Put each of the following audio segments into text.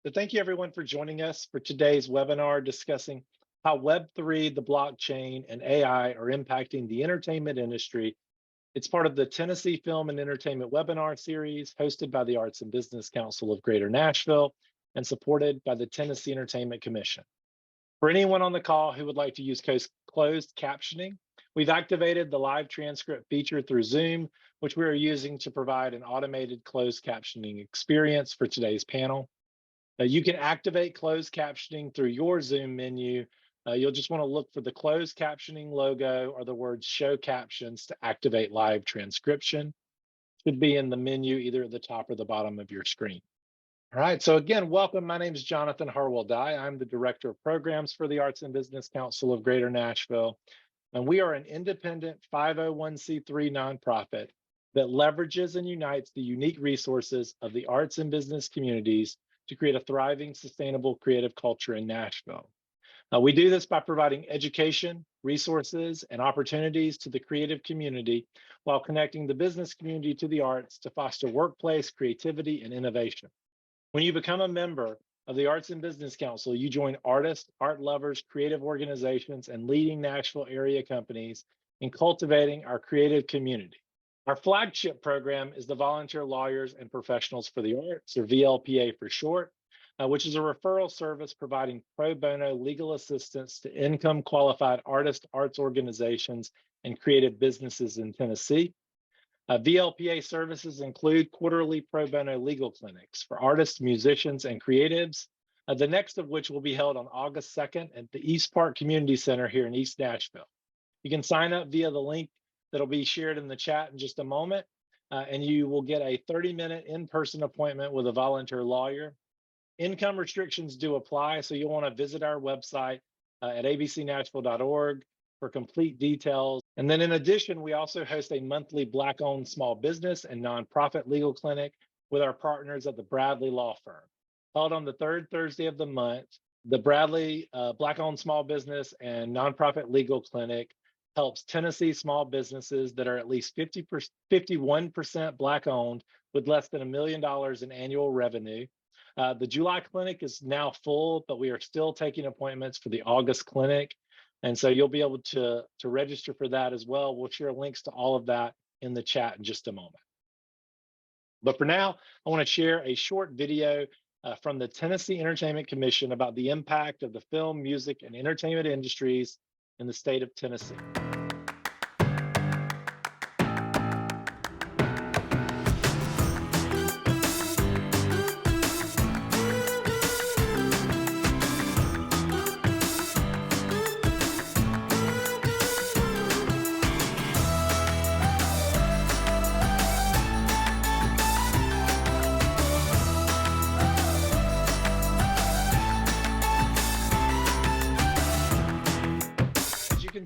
So thank you everyone for joining us for today's webinar discussing how Web3, the blockchain, and AI are impacting the entertainment industry. It's part of the Tennessee Film and Entertainment webinar series hosted by the Arts and Business Council of Greater Nashville and supported by the Tennessee Entertainment Commission. For anyone on the call who would like to use closed captioning, we've activated the live transcript feature through Zoom, which we are using to provide an automated closed captioning experience for today's panel. You can activate closed captioning through your Zoom menu. You'll just want to look for the closed captioning logo or the words show captions to activate live transcription. It should be in the menu either at the top or the bottom of your screen. All right, so again, welcome. My name is Jonathan Harwell-Dye. I'm the Director of Programs for the Arts and Business Council of Greater Nashville. And we are an independent 501c3 nonprofit that leverages and unites the unique resources of the arts and business communities to create a thriving, sustainable, creative culture in Nashville. We do this by providing education, resources, and opportunities to the creative community while connecting the business community to the arts to foster workplace creativity and innovation. When you become a member of the Arts and Business Council, you join artists, art lovers, creative organizations, and leading Nashville area companies in cultivating our creative community. Our flagship program is the Volunteer Lawyers and Professionals for the Arts, or VLPA for short, which is a referral service providing pro bono legal assistance to income qualified artists, arts organizations, and creative businesses in Tennessee. VLPA services include quarterly pro bono legal clinics for artists, musicians, and creatives, the next of which will be held on August 2nd at the East Park Community Center here in East Nashville. You can sign up via the link that'll be shared in the chat in just a moment, and you will get a 30-minute in-person appointment with a volunteer lawyer. Income restrictions do apply, so you'll want to visit our website at abcnashville.org for complete details. And then in addition, we also host a monthly Black-owned small business and nonprofit legal clinic with our partners at the Bradley Law Firm. Held on the third Thursday of the month, the Bradley Black-owned small business and nonprofit legal clinic helps Tennessee small businesses that are at least 51% Black-owned with less than $1 million in annual revenue. The July clinic is now full, but we are still taking appointments for the August clinic. And so you'll be able to register for that as well. We'll share links to all of that in the chat in just a moment. But for now, I want to share a short video from the Tennessee Entertainment Commission about the impact of the film, music, and entertainment industries in the state of Tennessee.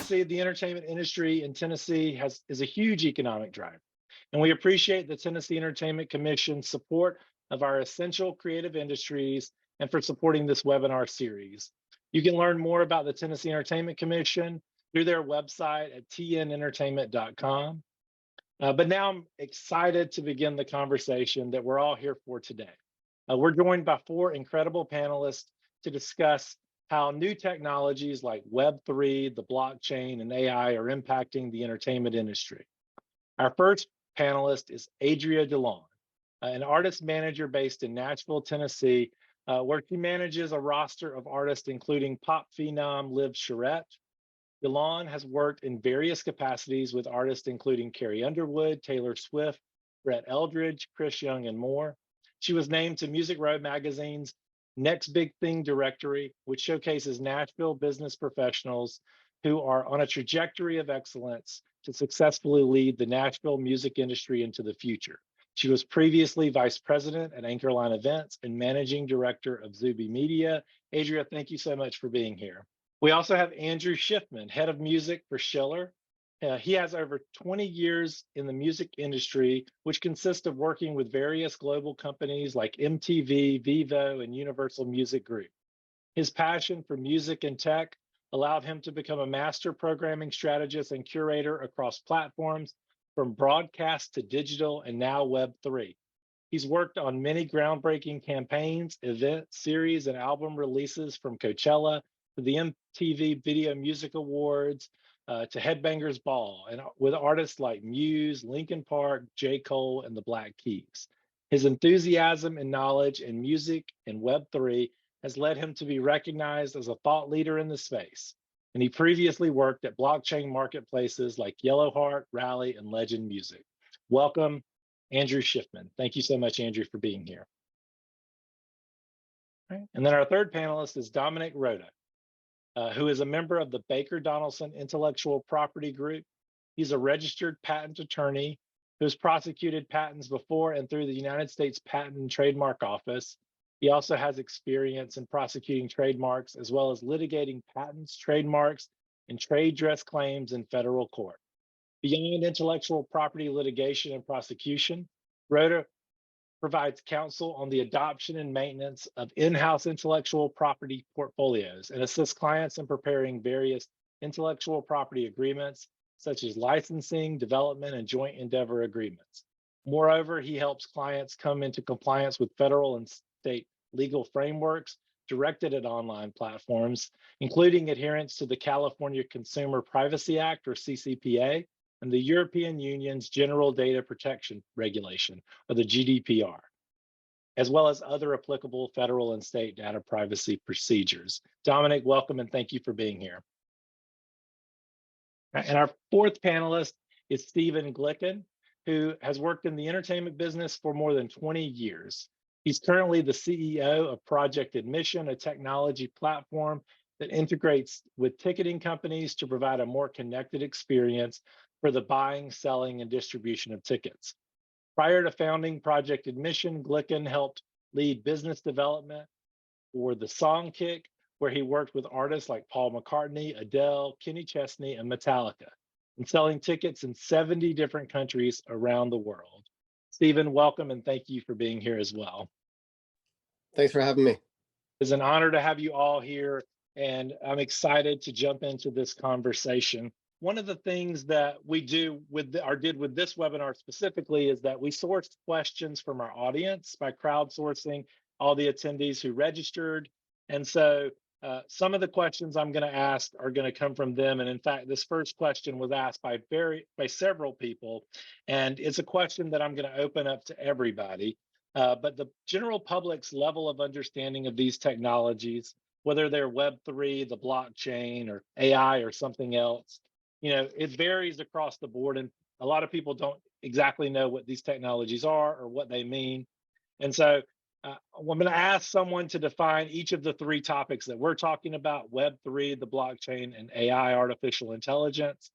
See, the entertainment industry in Tennessee is a huge economic driver, and we appreciate the Tennessee Entertainment Commission's support of our essential creative industries and for supporting this webinar series. You can learn more about the Tennessee Entertainment Commission through their website at tnentertainment.com. But now I'm excited to begin the conversation that we're all here for today. We're joined by 4 incredible panelists to discuss how new technologies like Web3, the blockchain, and AI are impacting the entertainment industry. Our first panelist is Adria DeLon, an artist manager based in Nashville, Tennessee, where she manages a roster of artists including pop phenom Liv Charette. DeLon has worked in various capacities with artists including Carrie Underwood, Taylor Swift, Brett Eldridge, Chris Young, and more. She was named to Music Row magazine's Next Big Thing directory, which showcases Nashville business professionals who are on a trajectory of excellence to successfully lead the Nashville music industry into the future. She was previously vice president at Anchorline Events and managing director of Zuby Media. Adria, thank you so much for being here. We also have Andrew Schiffman, head of music for Schiller. He has over 20 years in the music industry, which consists of working with various global companies like MTV, Vivo, and Universal Music Group. His passion for music and tech allowed him to become a master programming strategist and curator across platforms from broadcast to digital and now Web3. He's worked on many groundbreaking campaigns, event series, and album releases from Coachella to the MTV Video Music Awards to Headbangers Ball, and with artists like Muse, Linkin Park, J. Cole, and the Black Keys. His enthusiasm and knowledge in music and Web3 has led him to be recognized as a thought leader in the space. And he previously worked at blockchain marketplaces like Yellowheart, Rally, and Legend Music. Welcome, Andrew Schiffman. Thank you so much, Andrew, for being here. Right. And then our third panelist is Dominic Rhoda, who is a member of the Baker Donaldson Intellectual Property Group. He's a registered patent attorney who has prosecuted patents before and through the United States Patent and Trademark Office. He also has experience in prosecuting trademarks as well as litigating patents, trademarks, and trade dress claims in federal court. Beyond intellectual property litigation and prosecution, Rhoda provides counsel on the adoption and maintenance of in-house intellectual property portfolios and assists clients in preparing various intellectual property agreements, such as licensing, development, and joint endeavor agreements. Moreover, he helps clients come into compliance with federal and state legal frameworks directed at online platforms, including adherence to the California Consumer Privacy Act, or CCPA, and the European Union's General Data Protection Regulation, or the GDPR, as well as other applicable federal and state data privacy procedures. Dominic, welcome and thank you for being here. And our fourth panelist is Stephen Glicken, who has worked in the entertainment business for more than 20 years. He's currently the CEO of Project Admission, a technology platform that integrates with ticketing companies to provide a more connected experience for the buying, selling, and distribution of tickets. Prior to founding Project Admission, Glicken helped lead business development for the Songkick, where he worked with artists like Paul McCartney, Adele, Kenny Chesney, and Metallica, and selling tickets in 70 different countries around the world. Stephen, welcome and thank you for being here as well. Thanks for having me. It's an honor to have you all here, and I'm excited to jump into this conversation. One of the things that we do with did with this webinar specifically is that we sourced questions from our audience by crowdsourcing all the attendees who registered. And so some of the questions I'm going to ask are going to come from them. And in fact, this first question was asked by several people. And it's a question that I'm going to open up to everybody. But the general public's level of understanding of these technologies, whether they're Web3, the blockchain, or AI, or something else, it varies across the board. And a lot of people don't exactly know what these technologies are or what they mean. And so I'm going to ask someone to define each of the three topics that we're talking about: Web3, the blockchain, and AI, artificial intelligence,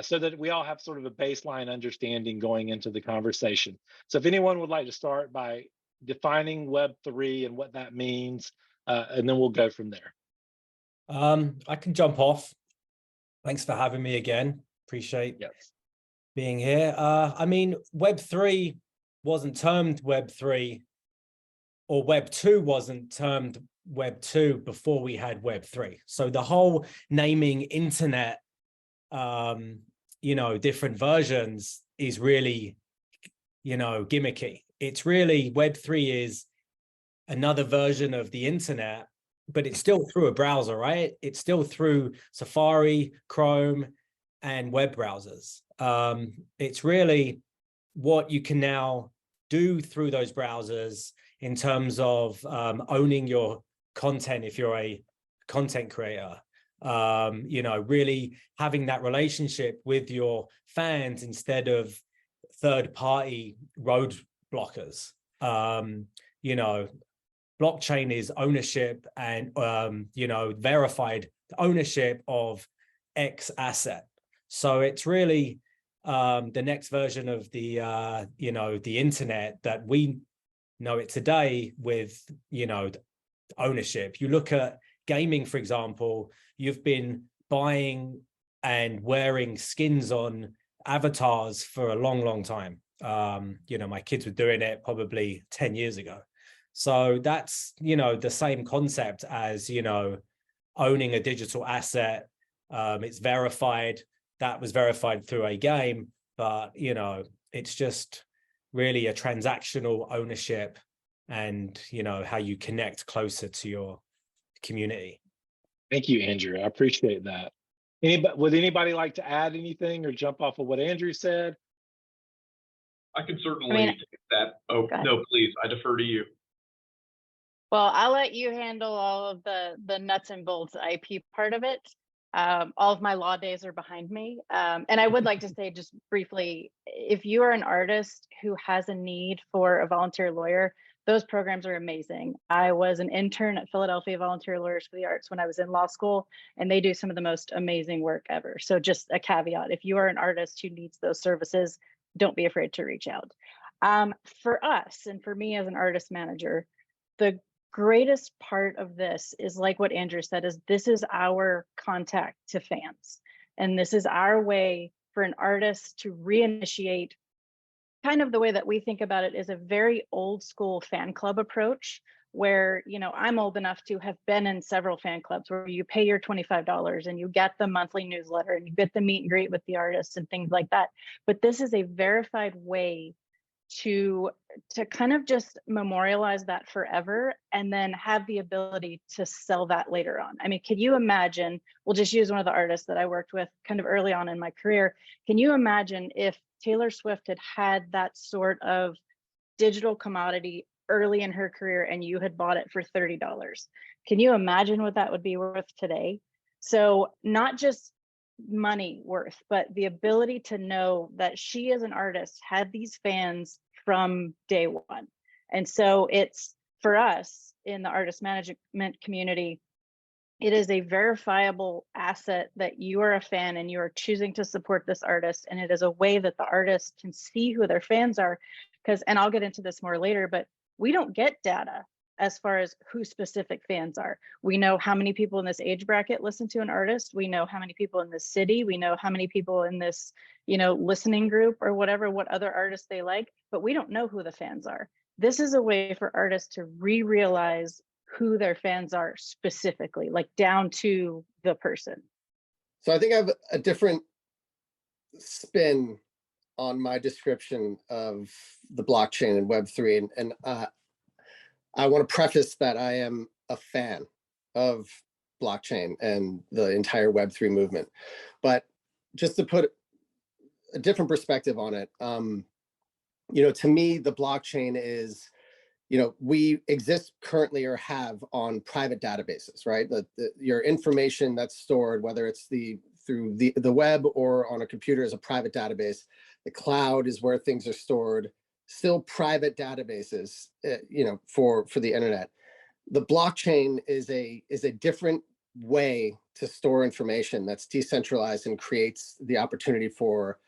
so that we all have sort of a baseline understanding going into the conversation. So if anyone would like to start by defining Web3 and what that means, and then we'll go from there. I can jump off. Thanks for having me again. Appreciate being here. I mean, Web3 wasn't termed Web3, or Web2 wasn't termed Web2 before we had Web3. So the whole naming internet, different versions is really, gimmicky. It's really, Web3 is another version of the internet, but it's still through a browser, right? It's still through Safari, Chrome, and web browsers. It's really what you can now do through those browsers in terms of owning your content if you're a content creator. Really having that relationship with your fans instead of third-party road blockers. Blockchain is ownership and, verified ownership of X asset. So it's really the next version of the, the internet that we know it today with, ownership. You look at gaming, for example, you've been buying and wearing skins on avatars for a long, long time. My kids were doing it probably 10 years ago. So that's, the same concept as, owning a digital asset. It's verified. That was verified through a game, but, it's just really a transactional ownership and, you know, how you connect closer to your community. Thank you, Andrew. I appreciate that. Would anybody like to add anything or jump off of what Andrew said? I can certainly I mean, take that. Oh, go ahead. no, please, I defer to you. Well, I'll let you handle all of the nuts and bolts IP part of it. All of my law days are behind me. And I would like to say just briefly, if you are an artist who has a need for a volunteer lawyer, those programs are amazing. I was an intern at Philadelphia Volunteer Lawyers for the Arts when I was in law school, and they do some of the most amazing work ever. So just a caveat, if you are an artist who needs those services, don't be afraid to reach out. For us, and for me as an artist manager, the greatest part of this is like what Andrew said, is this is our contact to fans. And this is our way for an artist to reinitiate kind of the way that we think about it is a very old school fan club approach where, you know, I'm old enough to have been in several fan clubs where you pay your $25 and you get the monthly newsletter and you get the meet and greet with the artists and things like that. But this is a verified way to kind of just memorialize that forever and then have the ability to sell that later on. I mean, can you imagine, we'll just use one of the artists that I worked with kind of early on in my career. Can you imagine if Taylor Swift had that sort of digital commodity early in her career and you had bought it for $30? Can you imagine what that would be worth today? So not just money worth, but the ability to know that she as an artist had these fans from day one. And so it's, for us in the artist management community, it is a verifiable asset that you are a fan and you are choosing to support this artist. And it is a way that the artist can see who their fans are. Because, and I'll get into this more later, but we don't get data as far as who specific fans are. We know how many people in this age bracket listen to an artist. We know how many people in this city. We know how many people in this, you know, listening group or whatever, what other artists they like, but we don't know who the fans are. This is a way for artists to re-realize who their fans are specifically, like down to the person. So I think I have a different spin on my description of the blockchain and Web3. And I want to preface that I am a fan of blockchain and the entire Web3 movement. But just to put a different perspective on it, you know, to me, the blockchain is, you know, we exist currently or have on private databases, right? Your information that's stored, whether it's through the web or on a computer, is a private database. The cloud is where things are stored. Still private databases, you know, for the internet. The blockchain is a different way to store information that's decentralized and creates the opportunity for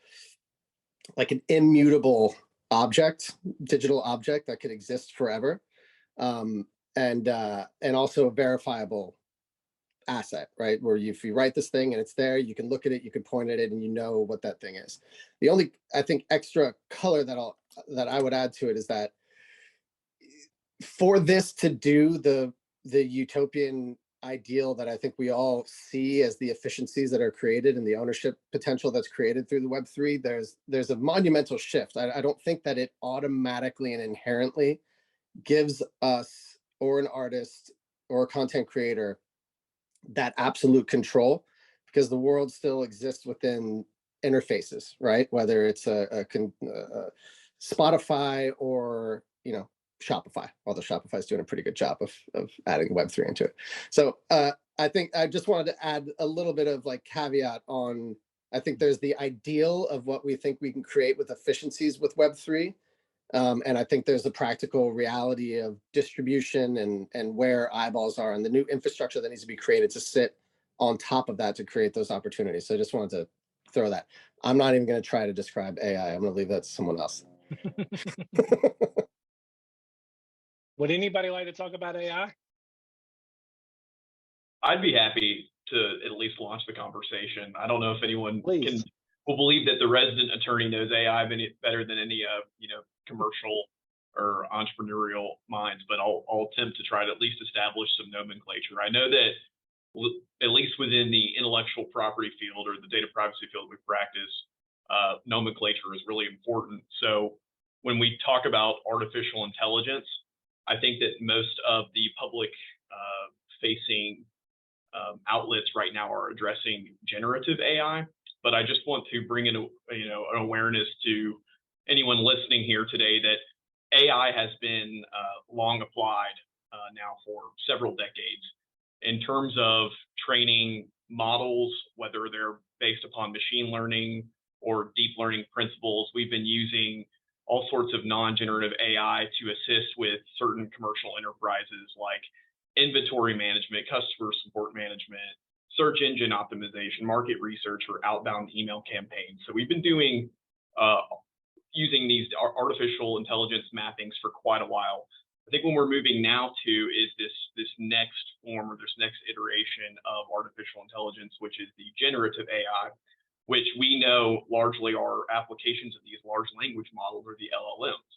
like an immutable object, digital object that could exist forever, and also a verifiable asset, right? Where if you write this thing and it's there, you can look at it, you can point at it, and you know what that thing is. The only, I think, extra color that I would add to it is that for this to do the utopian ideal that I think we all see as the efficiencies that are created and the ownership potential that's created through the Web3, there's a monumental shift. I don't think that it automatically and inherently gives us or an artist or a content creator that absolute control, because the world still exists within interfaces, right? Whether it's a Spotify or, you know, Shopify, although Shopify is doing a pretty good job of adding Web3 into it. So I think I just wanted to add a little bit of like caveat on, I think there's the ideal of what we think we can create with efficiencies with Web3. And I think there's the practical reality of distribution and where eyeballs are and the new infrastructure that needs to be created to sit on top of that to create those opportunities. So I just wanted to throw that. I'm not even going to try to describe AI. I'm going to leave that to someone else. Would anybody like to talk about AI? I'd be happy to at least launch the conversation. I don't know if anyone Please. will believe that the resident attorney knows AI better than any you know, commercial or entrepreneurial minds, but I'll attempt to try to at least establish some nomenclature. I know that at least within the intellectual property field or the data privacy field we practice, nomenclature is really important. So when we talk about artificial intelligence, I think that most of the public facing outlets right now are addressing generative AI. But I just want to bring in an awareness to anyone listening here today that AI has been long applied now for several decades in terms of training models, whether they're based upon machine learning or deep learning principles. We've been using all sorts of non-generative AI to assist with certain commercial enterprises like inventory management, customer support management, search engine optimization, market research, or outbound email campaigns. So we've been doing using these artificial intelligence mappings for quite a while. I think when we're moving now to is this next form or this next iteration of artificial intelligence, which is the generative AI, which we know largely are applications of these large language models, or the LLMs.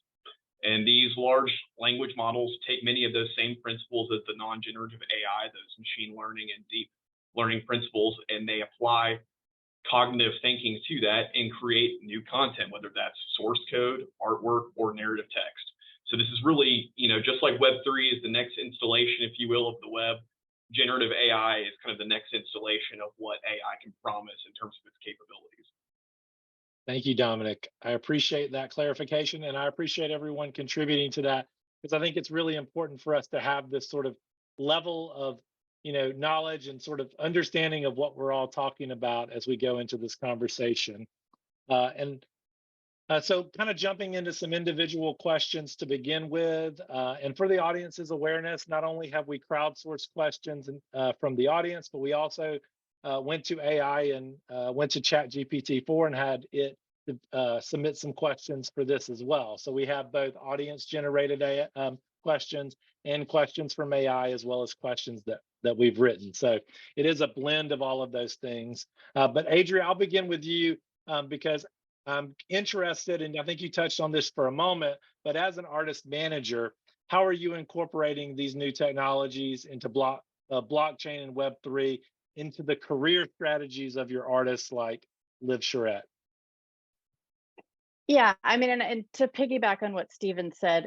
And these large language models take many of those same principles as the non-generative AI, those machine learning and deep learning principles, and they apply cognitive thinking to that and create new content, whether that's source code, artwork, or narrative text. So this is really, just like Web3 is the next installation, if you will, of the web, generative AI is kind of the next installation of what AI can promise in terms of its capabilities. Thank you, Dominic. I appreciate that clarification, and I appreciate everyone contributing to that, because I think it's really important for us to have this sort of level of knowledge and sort of understanding of what we're all talking about as we go into this conversation. So kind of jumping into some individual questions to begin with, and for the audience's awareness, not only have we crowdsourced questions from the audience, but we also went to AI and went to ChatGPT-4 and had it submit some questions for this as well. So we have both audience-generated questions and questions from AI, as well as questions that we've written. So it is a blend of all of those things. But Adria, I'll begin with you because I'm interested, and I think you touched on this for a moment, but as an artist manager, how are you incorporating these new technologies into blockchain and Web3 into the career strategies of your artists like Liv Charette? Yeah, I mean, and to piggyback on what Stephen said,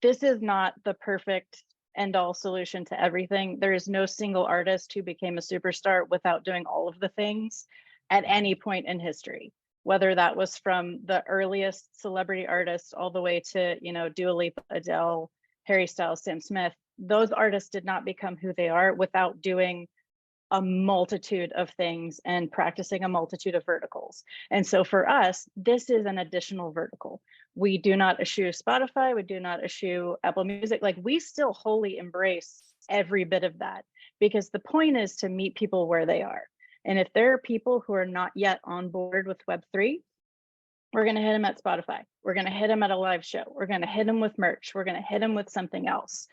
this is not the perfect end-all solution to everything. There is no single artist who became a superstar without doing all of the things at any point in history, whether that was from the earliest celebrity artists all the way to, Dua Lipa, Adele, Harry Styles, Sam Smith. Those artists did not become who they are without doing a multitude of things and practicing a multitude of verticals. And so for us, this is an additional vertical. We do not eschew Spotify, we do not eschew Apple Music. Like, we still wholly embrace every bit of that, because the point is to meet people where they are. And if there are people who are not yet on board with Web3, we're going to hit them at Spotify. We're going to hit them at a live show. We're going to hit them with merch. We're going to hit them with something else.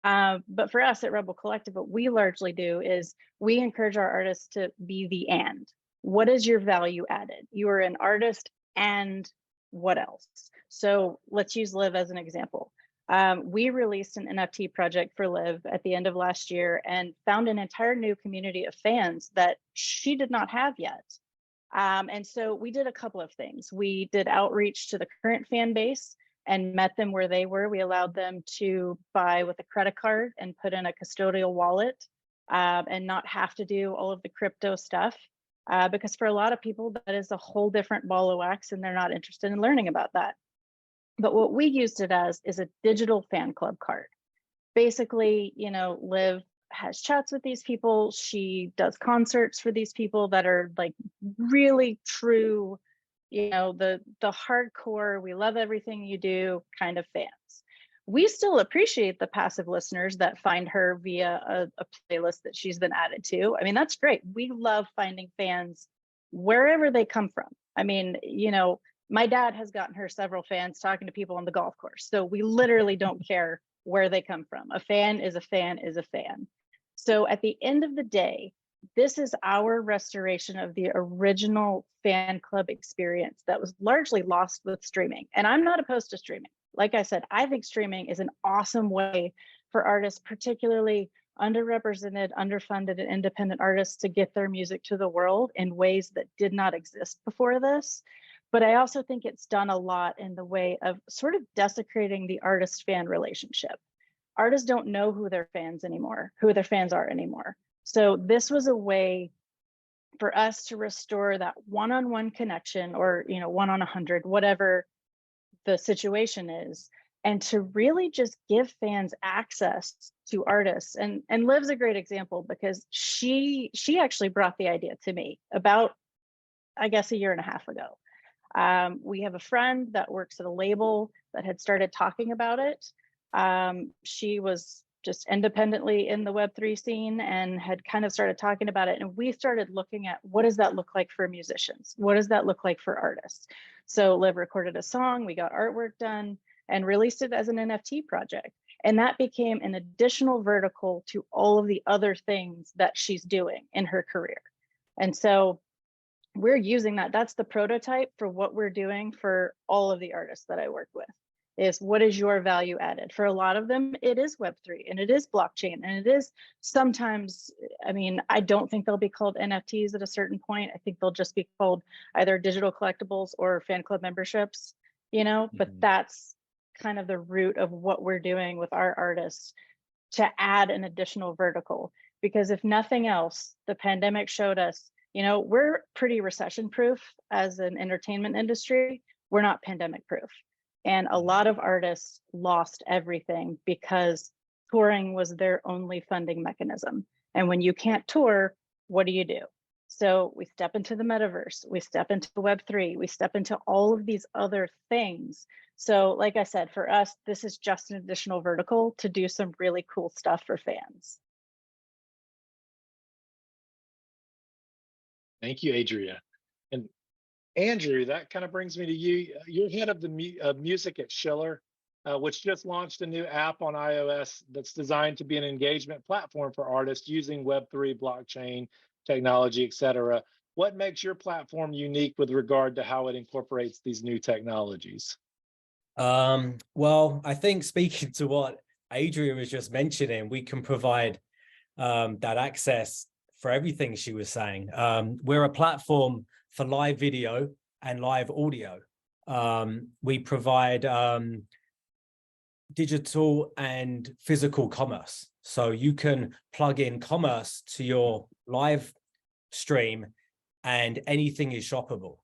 But for us at Rebel Collective, what we largely do is we encourage our artists to be the and. What is your value added? You are an artist, and what else? So let's use Liv as an example. We released an NFT project for Liv at the end of last year and found an entire new community of fans that she did not have yet. And so we did a couple of things. We did outreach to the current fan base and met them where they were. We allowed them to buy with a credit card and put in a custodial wallet and not have to do all of the crypto stuff. Because for a lot of people, that is a whole different ball of wax, and they're not interested in learning about that. But what we used it as is a digital fan club card. Basically, Liv has chats with these people. She does concerts for these people that are like really true, the hardcore, we love everything you do kind of fans. We still appreciate the passive listeners that find her via a playlist that she's been added to. I mean, that's great. We love finding fans wherever they come from. I mean, my dad has gotten her several fans talking to people on the golf course. So we literally don't care where they come from. A fan is a fan is a fan. So at the end of the day, this is our restoration of the original fan club experience that was largely lost with streaming. And I'm not opposed to streaming. Like I said, I think streaming is an awesome way for artists, particularly underrepresented, underfunded, and independent artists, to get their music to the world in ways that did not exist before this. But I also think it's done a lot in the way of sort of desecrating the artist-fan relationship. Artists don't know who their fans are anymore. So this was a way for us to restore that one-on-one connection, or, you know, 1 on 100, whatever the situation is, and to really just give fans access to artists. And Liv's a great example, because she actually brought the idea to me about, I guess, 1.5 years ago. We have a friend that works at a label that had started talking about it. She was just independently in the Web3 scene and had kind of started talking about it. And we started looking at, what does that look like for musicians? What does that look like for artists? So Liv recorded a song, we got artwork done, and released it as an NFT project. And that became an additional vertical to all of the other things that she's doing in her career. And so we're using that. That's the prototype for what we're doing for all of the artists that I work with, is what is your value added? For a lot of them, it is Web3 and it is blockchain, and it is sometimes, I mean, I don't think they'll be called NFTs at a certain point. I think they'll just be called either digital collectibles or fan club memberships, you know, but that's kind of the root of what we're doing with our artists, to add an additional vertical. Because if nothing else, the pandemic showed us, you know, we're pretty recession proof as an entertainment industry. We're not pandemic proof. And a lot of artists lost everything because touring was their only funding mechanism. And when you can't tour, what do you do? So we step into the metaverse, we step into Web3, we step into all of these other things. So like I said, for us, this is just an additional vertical to do some really cool stuff for fans. Thank you, Adria. And Andrew, that kind of brings me to you. You're head of the music at Schiller, which just launched a new app on iOS that's designed to be an engagement platform for artists using Web3, blockchain, technology, et cetera. What makes your platform unique with regard to how it incorporates these new technologies? Well, I think, speaking to what Adria was just mentioning, we can provide that access for everything she was saying. We're a platform for live video and live audio. We provide digital and physical commerce. So you can plug in commerce to your live stream and anything is shoppable.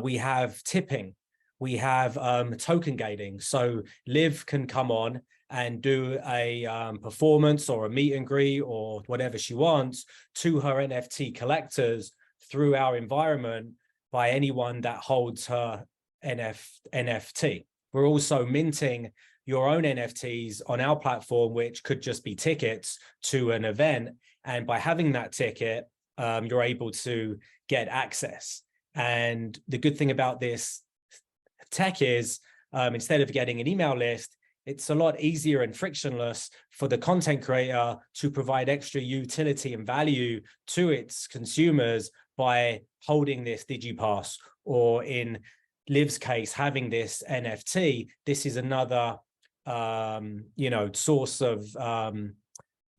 We have tipping. We have token gating. So Liv can come on and do a performance or a meet and greet or whatever she wants to her NFT collectors through our environment by anyone that holds her NFT. We're also minting your own NFTs on our platform, which could just be tickets to an event. And by having that ticket, you're able to get access. And the good thing about this tech is instead of getting an email list, it's a lot easier and frictionless for the content creator to provide extra utility and value to its consumers by holding this DigiPass, or in Liv's case, having this NFT. This is another source of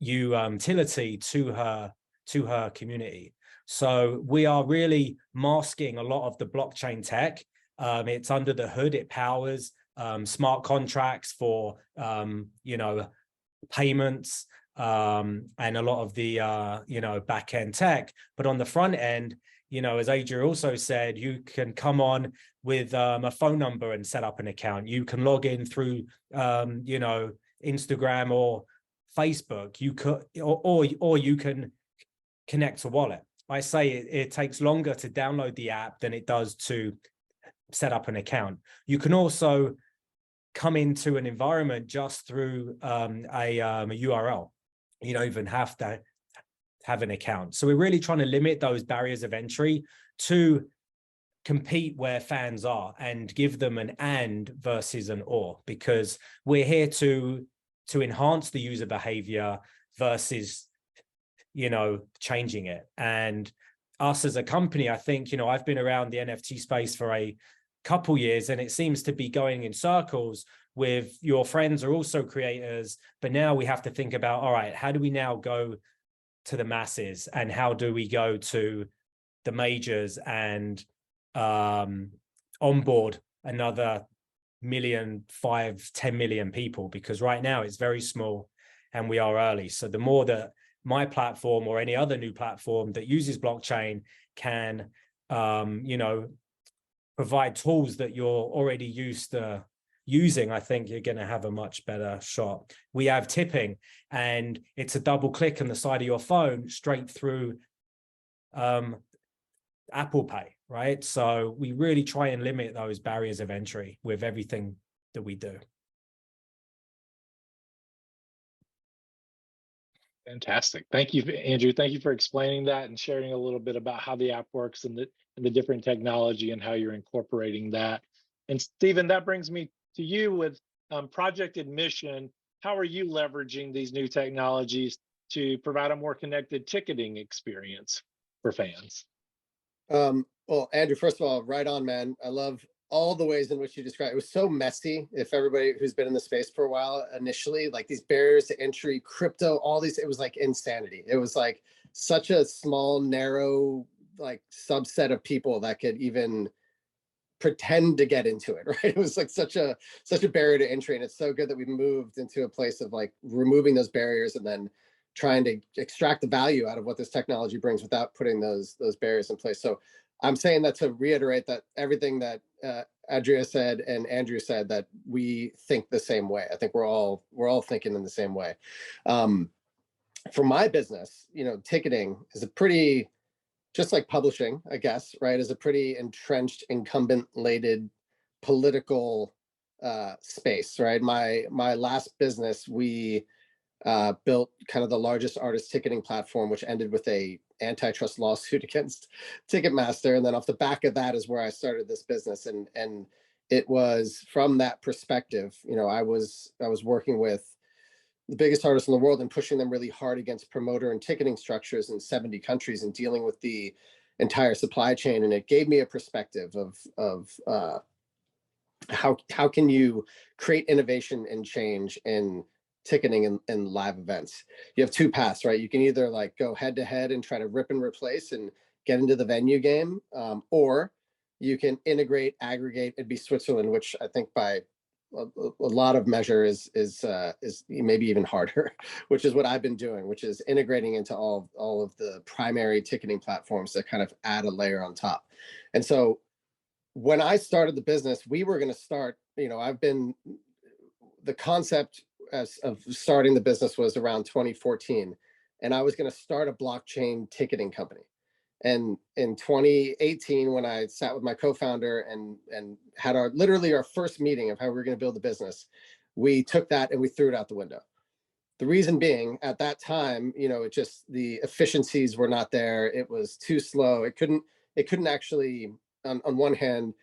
utility to her community. So we are really masking a lot of the blockchain tech. It's under the hood. It powers smart contracts for payments and a lot of the back end tech. But on the front end, as Adria also said, you can come on with a phone number and set up an account. You can log in through Instagram or Facebook. You could or you can connect a wallet. I say it takes longer to download the app than it does to set up an account. You can also come into an environment just through a URL. You don't even have to have an account. So we're really trying to limit those barriers of entry to compete where fans are and give them an and versus an or, because we're here to enhance the user behavior versus changing it. And us as a company, I think, I've been around the NFT space for a couple years, and it seems to be going in circles with your friends are also creators. But now we have to think about, all right, how do we now go to the masses, and how do we go to the majors and onboard another million, 5, 10 million people, because right now it's very small and we are early. So the more that my platform or any other new platform that uses blockchain can, you know, provide tools that you're already used to using, I think you're going to have a much better shot. We have tipping, and it's a double click on the side of your phone straight through Apple Pay, right? So we really try and limit those barriers of entry with everything that we do. Fantastic. Thank you, Andrew. Thank you for explaining that and sharing a little bit about how the app works and the different technology and how you're incorporating that. And Stephen, that brings me to you with Project Admission. How are you leveraging these new technologies to provide a more connected ticketing experience for fans? Well, Andrew, first of all, right on, man. I love all the ways in which you described it. It was so messy. If everybody who's been in the space for a while, initially, like these barriers to entry, crypto, all these, it was like insanity. It was like such a small, narrow, like subset of people that could even pretend to get into it, right? It was like such a barrier to entry. And it's so good that we've moved into a place of like removing those barriers and then trying to extract the value out of what this technology brings without putting those barriers in place. So I'm saying that to reiterate that everything that Adria said and Andrew said, that we think the same way. I think we're all thinking in the same way. For my business, you know, ticketing is a pretty, just like publishing, I guess, right, is a pretty entrenched, incumbent-laden political space, right? My last business, we built kind of the largest artist ticketing platform, which ended with a antitrust lawsuit against Ticketmaster. And then off the back of that is where I started this business. And it was from that perspective, you know, I was working with the biggest artists in the world and pushing them really hard against promoter and ticketing structures in 70 countries and dealing with the entire supply chain. And it gave me a perspective of how can you create innovation and change in ticketing and live events. You have two paths, right? You can either like go head to head and try to rip and replace and get into the venue game, or you can integrate, aggregate, and be Switzerland, which I think by a lot of measure is maybe even harder, which is what I've been doing, which is integrating into all of the primary ticketing platforms that kind of add a layer on top. And so when I started the business, we were going to start, you know, the concept of starting the business was around 2014, and I was going to start a blockchain ticketing company. And in 2018, when I sat with my co-founder and had literally our first meeting of how we were going to build the business, we took that and we threw it out the window. The reason being, at that time, you know, the efficiencies were not there. It was too slow. It couldn't actually, on one hand,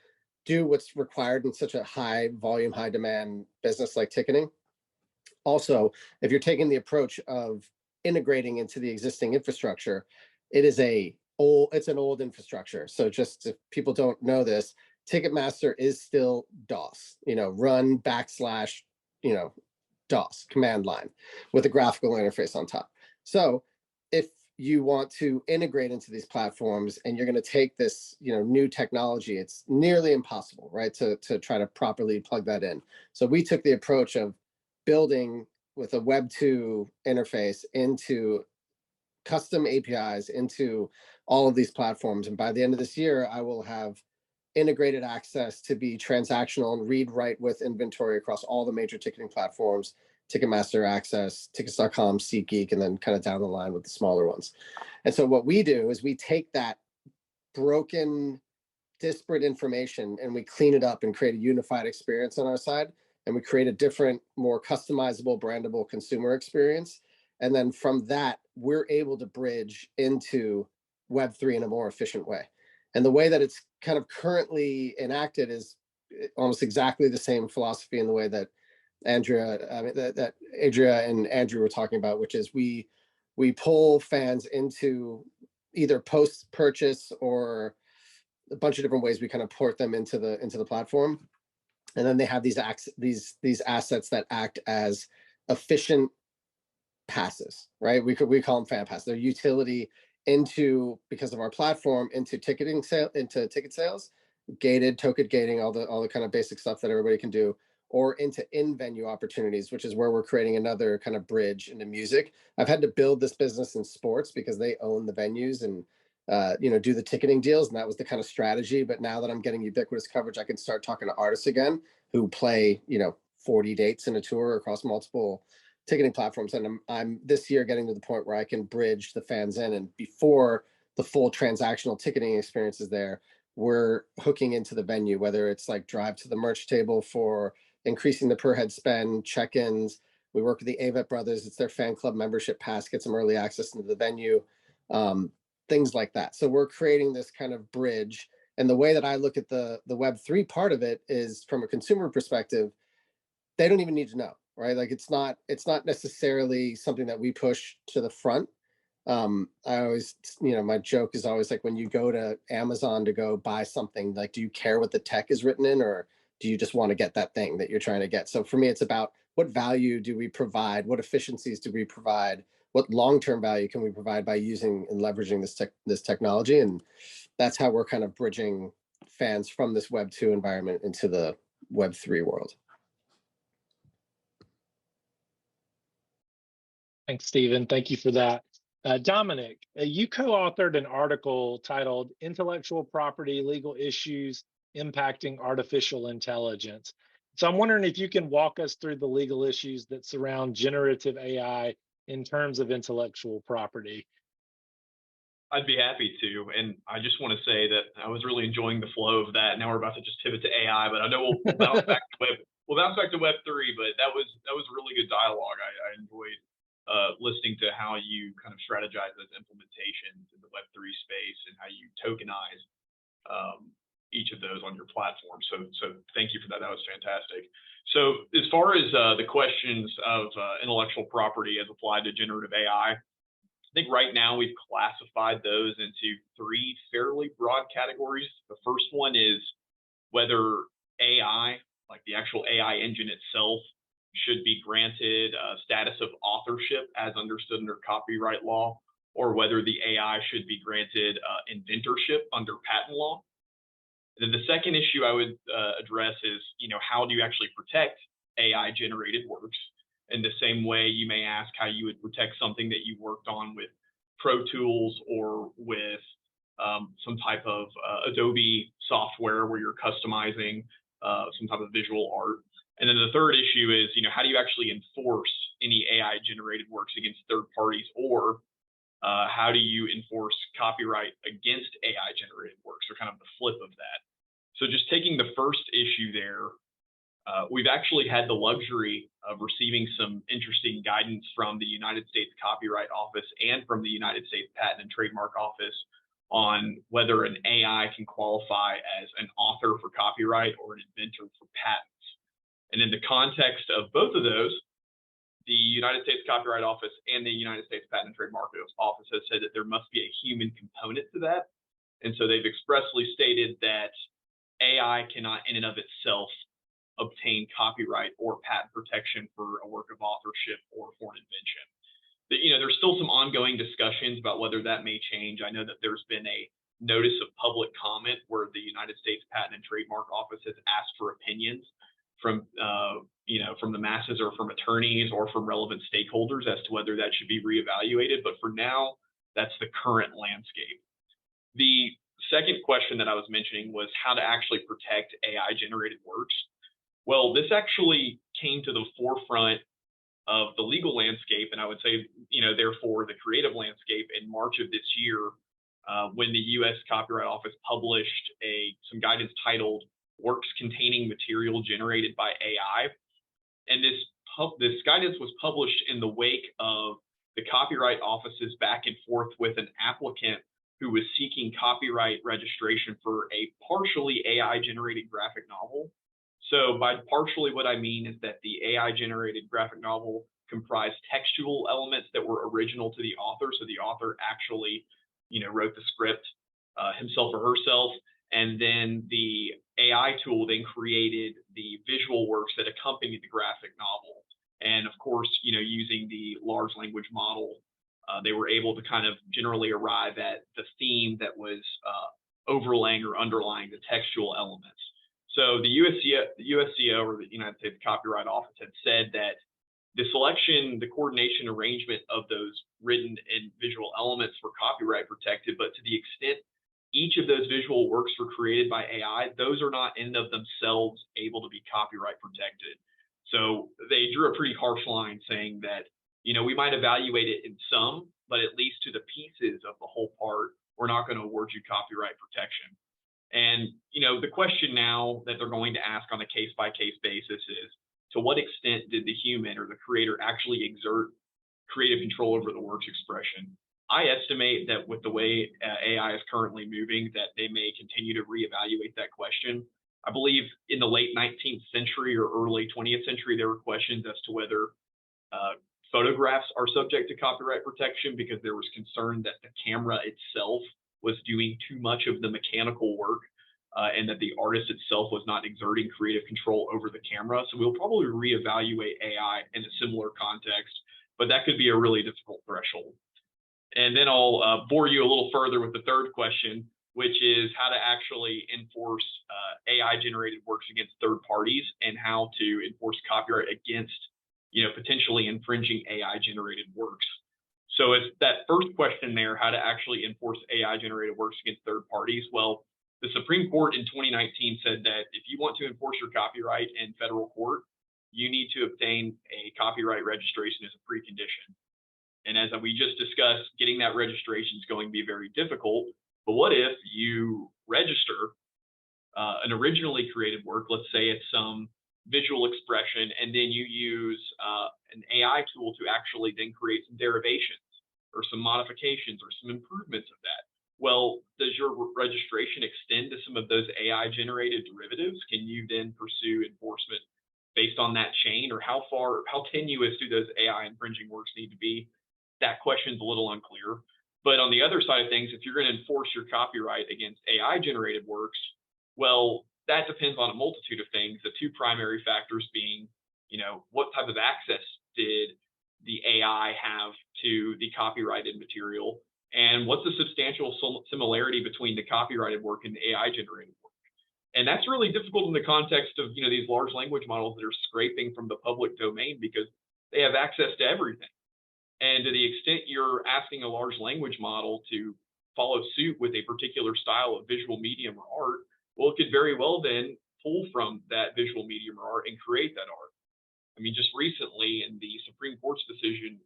do what's required in such a high volume, high demand business like ticketing. Also, if you're taking the approach of integrating into the existing infrastructure, it's an old infrastructure. So just if people don't know this, Ticketmaster is still DOS, you know, run /, you know, DOS command line with a graphical interface on top. So if you want to integrate into these platforms and you're going to take this, you know, new technology, it's nearly impossible, right, to try to properly plug that in. So we took the approach of building with a Web 2 interface into custom APIs into all of these platforms. And by the end of this year, I will have integrated access to be transactional and read write with inventory across all the major ticketing platforms, Ticketmaster Access, Tickets.com, SeatGeek, and then kind of down the line with the smaller ones. And so what we do is we take that broken, disparate information and we clean it up and create a unified experience on our side. And we create a different, more customizable, brandable consumer experience. And then from that, we're able to bridge into Web3 in a more efficient way. And the way that it's kind of currently enacted is almost exactly the same philosophy in the way that that Adria and Andrew were talking about, which is we pull fans into either post-purchase or a bunch of different ways we kind of port them into the platform. And then they have these assets that act as efficient passes, right? We call them fan passes. They're utility because of our platform into ticket sales. gated, token gating, all the kind of basic stuff that everybody can do, or into in-venue opportunities, which is where we're creating another kind of bridge into music. I've had to build this business in sports because they own the venues and do the ticketing deals, and that was the kind of strategy. But now that I'm getting ubiquitous coverage, I can start talking to artists again who play 40 dates in a tour across multiple ticketing platforms. And I'm this year getting to the point where I can bridge the fans in, and before the full transactional ticketing experience is there, we're hooking into the venue, whether it's like drive to the merch table for increasing the per head spend, check-ins. We work with the Avett brothers. It's their fan club membership pass, get some early access into the venue, things like that. So we're creating this kind of bridge. And the way that I look at the Web3 part of it is, from a consumer perspective, they don't even need to know, right? Like it's not necessarily something that we push to the front. I always, my joke is always like, when you go to Amazon to go buy something, like, do you care what the tech is written in, or do you just want to get that thing that you're trying to get? So for me, it's about what value do we provide? What efficiencies do we provide? What long-term value can we provide by using and leveraging this technology? And that's how we're kind of bridging fans from this Web 2 environment into the Web 3 world. Thanks, Stephen. Thank you for that. Dominic, you co-authored an article titled "Intellectual Property Legal Issues Impacting Artificial Intelligence." So I'm wondering if you can walk us through the legal issues that surround generative AI in terms of intellectual property. I'd be happy to, and I just want to say that I was really enjoying the flow of that. Now we're about to just pivot to AI, but I know we'll bounce back to Web3. But that was really good dialogue. I enjoyed listening to how you kind of strategize those implementations in the Web3 space and how you tokenize each of those on your platform. So thank you for that. That was fantastic. So as far as the questions of intellectual property as applied to generative AI, I think right now we've classified those into three fairly broad categories. The first one is whether AI, like the actual AI engine itself, should be granted status of authorship as understood under copyright law, or whether the AI should be granted inventorship under patent law. And then the second issue I would address is, how do you actually protect AI generated works? In the same way, you may ask how you would protect something that you worked on with Pro Tools or with some type of Adobe software where you're customizing some type of visual art. And then the third issue is, how do you actually enforce any AI generated works against third parties, or how do you enforce copyright against AI generated works, or kind of the flip of that? So just taking the first issue there, we've actually had the luxury of receiving some interesting guidance from the United States Copyright Office and from the United States Patent and Trademark Office on whether an AI can qualify as an author for copyright or an inventor for patents. And in the context of both of those, the United States Copyright Office and the United States Patent and Trademark Office has said that there must be a human component to that. And so they've expressly stated that AI cannot in and of itself obtain copyright or patent protection for a work of authorship or for an invention. There's still some ongoing discussions about whether that may change. I know that there's been a notice of public comment where the United States Patent and Trademark Office has asked for opinions from the masses, or from attorneys, or from relevant stakeholders as to whether that should be reevaluated. But for now, that's the current landscape. The second question that I was mentioning was how to actually protect AI generated works. Well, this actually came to the forefront of the legal landscape, and I would say, therefore, the creative landscape in March of this year, when the U.S. Copyright Office published some guidance titled "Works Containing Material Generated by AI," and this guidance was published in the wake of the Copyright Office's back and forth with an applicant who was seeking copyright registration for a partially AI-generated graphic novel. So by partially, what I mean is that the AI-generated graphic novel comprised textual elements that were original to the author. So the author actually, wrote the script himself or herself, and then the AI tool then created the visual works that accompanied the graphic novel. And of course, using the large language model, they were able to kind of generally arrive at the theme that was overlaying or underlying the textual elements. So the USCO, or the United States Copyright Office, had said that the selection, the coordination, arrangement of those written and visual elements were copyright protected, but to the extent each of those visual works were created by AI, those are not in and of themselves able to be copyright protected. So they drew a pretty harsh line saying that, you know, we might evaluate it in some, but at least to the pieces of the whole part, we're not going to award you copyright protection. And, you know, the question now that they're going to ask on a case-by-case basis is, to what extent did the human or the creator actually exert creative control over the work's expression? I estimate that with the way AI is currently moving, that they may continue to reevaluate that question. I believe in the late 19th century or early 20th century, there were questions as to whether photographs are subject to copyright protection because there was concern that the camera itself was doing too much of the mechanical work and that the artist itself was not exerting creative control over the camera. So we'll probably reevaluate AI in a similar context, but that could be a really difficult threshold. And then I'll bore you a little further with the third question, which is how to actually enforce AI-generated works against third parties and how to enforce copyright against, you know, potentially infringing AI-generated works. So it's that first question there, how to actually enforce AI-generated works against third parties. Well, the Supreme Court in 2019 said that if you want to enforce your copyright in federal court, you need to obtain a copyright registration as a precondition. And as we just discussed, getting that registration is going to be very difficult. But what if you register an originally created work, let's say it's some visual expression, and then you use an AI tool to actually then create some derivations or some modifications or some improvements of that? Well, does your registration extend to some of those AI-generated derivatives? Can you then pursue enforcement based on that chain, or how tenuous do those AI infringing works need to be? That question's a little unclear. But on the other side of things, if you're going to enforce your copyright against AI-generated works, well, that depends on a multitude of things. The two primary factors being, you know, what type of access did the AI have to the copyrighted material, and what's the substantial similarity between the copyrighted work and the AI-generated work? And that's really difficult in the context of, you know, these large language models that are scraping from the public domain because they have access to everything. And to the extent you're asking a large language model to follow suit with a particular style of visual medium or art, well, it could very well then pull from that visual medium or art and create that art. I mean, just recently in the Supreme Court's decision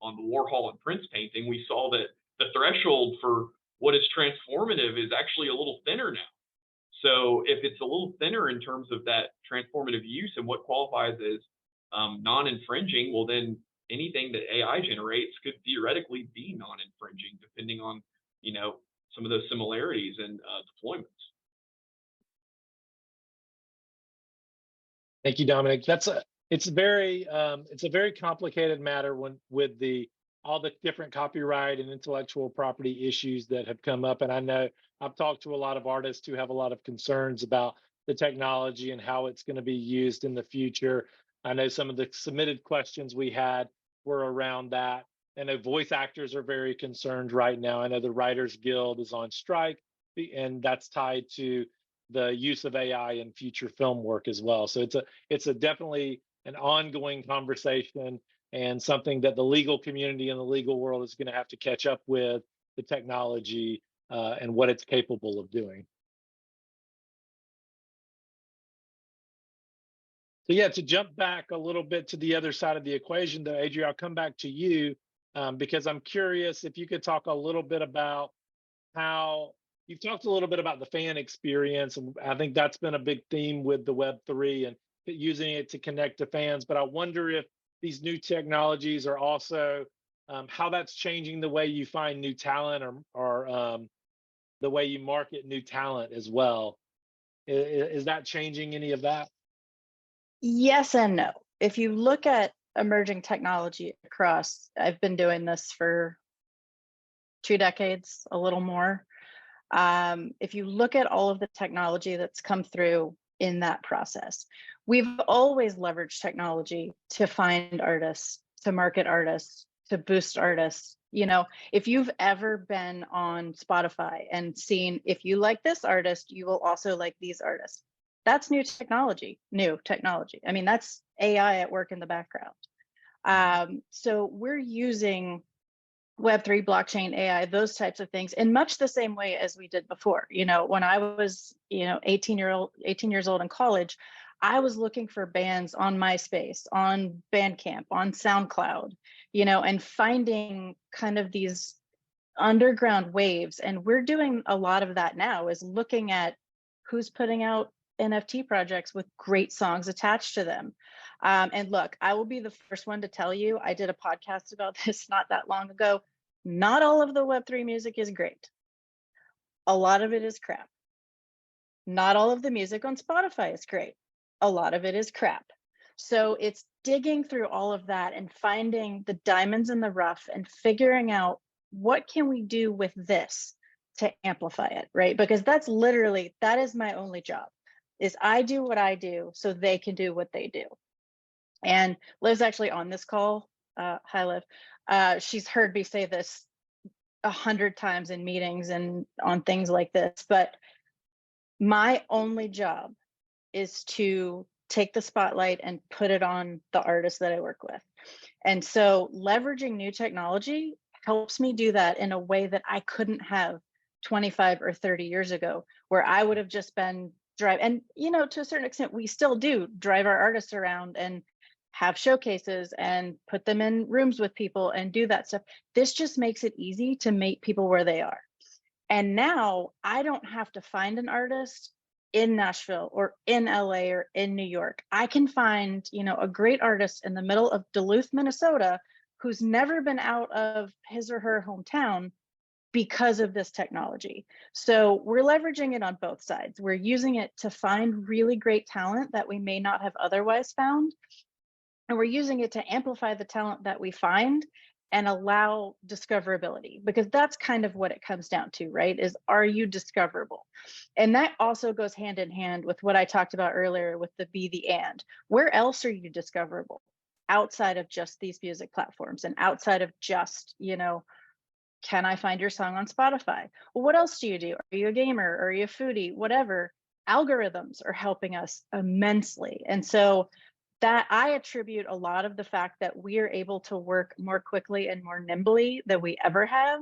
on the Warhol and Prince painting, we saw that the threshold for what is transformative is actually a little thinner now. So if it's a little thinner in terms of that transformative use and what qualifies as non-infringing, well, then anything that AI generates could theoretically be non-infringing, depending on, you know, some of those similarities and deployments. Thank you, Dominic. It's a very complicated matter with all the different copyright and intellectual property issues that have come up. And I know I've talked to a lot of artists who have a lot of concerns about the technology and how it's going to be used in the future. I know some of the submitted questions we had were around that. I know voice actors are very concerned right now. I know the Writers Guild is on strike, and that's tied to the use of AI in future film work as well. So it's a definitely an ongoing conversation, and something that the legal community and the legal world is going to have to catch up with, the technology and what it's capable of doing. So yeah, to jump back a little bit to the other side of the equation, though, Adria, I'll come back to you because I'm curious if you could talk a little bit about how you've talked a little bit about the fan experience, and I think that's been a big theme with the Web3 and using it to connect to fans. But I wonder if these new technologies are also how that's changing the way you find new talent or the way you market new talent as well. Is that changing any of that? Yes and no. If you look at emerging technology across, I've been doing this for 2 decades, a little more. If you look at all of the technology that's come through in that process, we've always leveraged technology to find artists, to market artists, to boost artists, If you've ever been on Spotify and seen, if you like this artist, you will also like these artists. That's new technology. I mean, that's AI at work in the background. So we're using Web3, blockchain, AI, those types of things in much the same way as we did before. When I was, 18 years old in college, I was looking for bands on MySpace, on Bandcamp, on SoundCloud, and finding kind of these underground waves. And we're doing a lot of that now, is looking at who's putting out NFT projects with great songs attached to them. And look, I will be the first one to tell you, I did a podcast about this not that long ago. Not all of the Web3 music is great. A lot of it is crap. Not all of the music on Spotify is great. A lot of it is crap. So it's digging through all of that and finding the diamonds in the rough and figuring out, what can we do with this to amplify it, right? Because that is my only job, is I do what I do so they can do what they do. And Liv's actually on this call. Hi, Liv. She's heard me say this 100 times in meetings and on things like this, but my only job is to take the spotlight and put it on the artists that I work with. And so leveraging new technology helps me do that in a way that I couldn't have 25 or 30 years ago, where I would have just been and to a certain extent, we still do drive our artists around and have showcases and put them in rooms with people and do that stuff. This just makes it easy to meet people where they are. And now I don't have to find an artist in Nashville or in LA or in New York. I can find, a great artist in the middle of Duluth, Minnesota, who's never been out of his or her hometown because of this technology. So we're leveraging it on both sides. We're using it to find really great talent that we may not have otherwise found. And we're using it to amplify the talent that we find and allow discoverability, because that's kind of what it comes down to, right? Is, are you discoverable? And that also goes hand in hand with what I talked about earlier with the be the and. Where else are you discoverable outside of just these music platforms and outside of just, can I find your song on Spotify? Well, what else do you do? Are you a gamer? Are you a foodie? Whatever. Algorithms are helping us immensely. And so that I attribute a lot of the fact that we are able to work more quickly and more nimbly than we ever have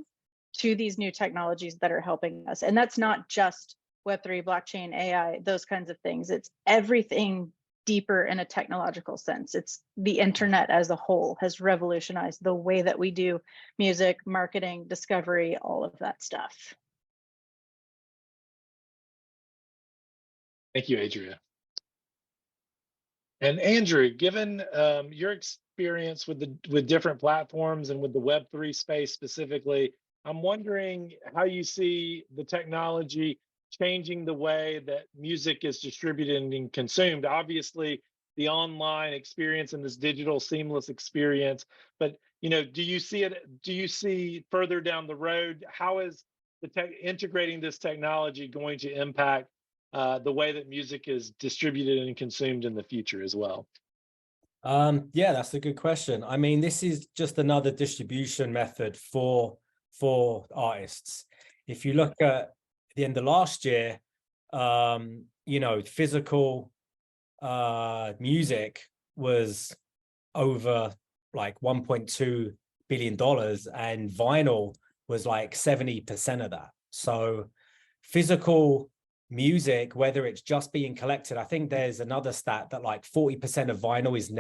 to these new technologies that are helping us. And that's not just Web3, blockchain, AI, those kinds of things. It's everything deeper in a technological sense. It's the internet as a whole has revolutionized the way that we do music, marketing, discovery, all of that stuff. Thank you, Adria. And Andrew, given your experience with different platforms and with the Web3 space specifically, I'm wondering how you see the technology changing the way that music is distributed and consumed. Obviously, the online experience and this digital seamless experience, but do you see further down the road, how is integrating this technology going to impact the way that music is distributed and consumed in the future as well? Yeah, that's a good question. I mean, this is just another distribution method for artists. If you look at the end of last year, physical music was over like $1.2 billion, and vinyl was like 70% of that. So physical music, whether it's just being collected, I think there's another stat that like 40% of vinyl is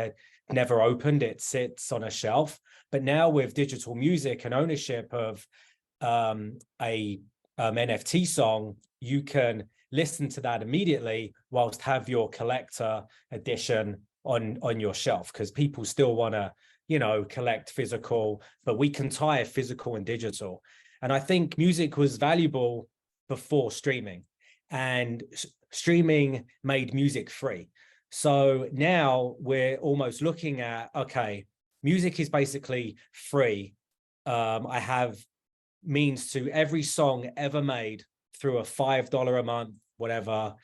never opened, it sits on a shelf. But now with digital music and ownership of a NFT song, you can listen to that immediately whilst have your collector edition on your shelf, because people still want to collect physical, but we can tie physical and digital. And I think music was valuable before streaming, and streaming made music free. So now we're almost looking at, okay, music is basically free. I have means to every song ever made through a $5 a month, whatever,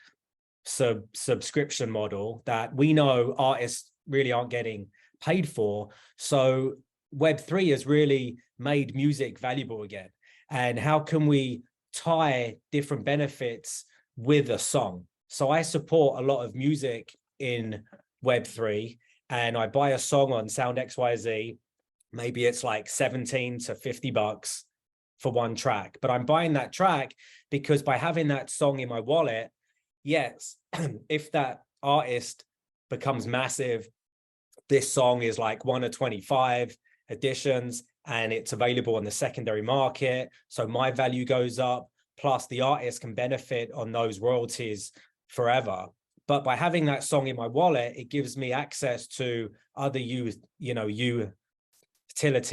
subscription model that we know artists really aren't getting paid for. So Web3 has really made music valuable again. And how can we tie different benefits with a song? So I support a lot of music in Web3, and I buy a song on Sound XYZ. Maybe it's like 17 to 50 bucks for one track, but I'm buying that track because by having that song in my wallet, yes, if that artist becomes massive, this song is like 1 of 25 editions and it's available on the secondary market. So my value goes up, plus the artist can benefit on those royalties forever. But by having that song in my wallet, it gives me access to other utility,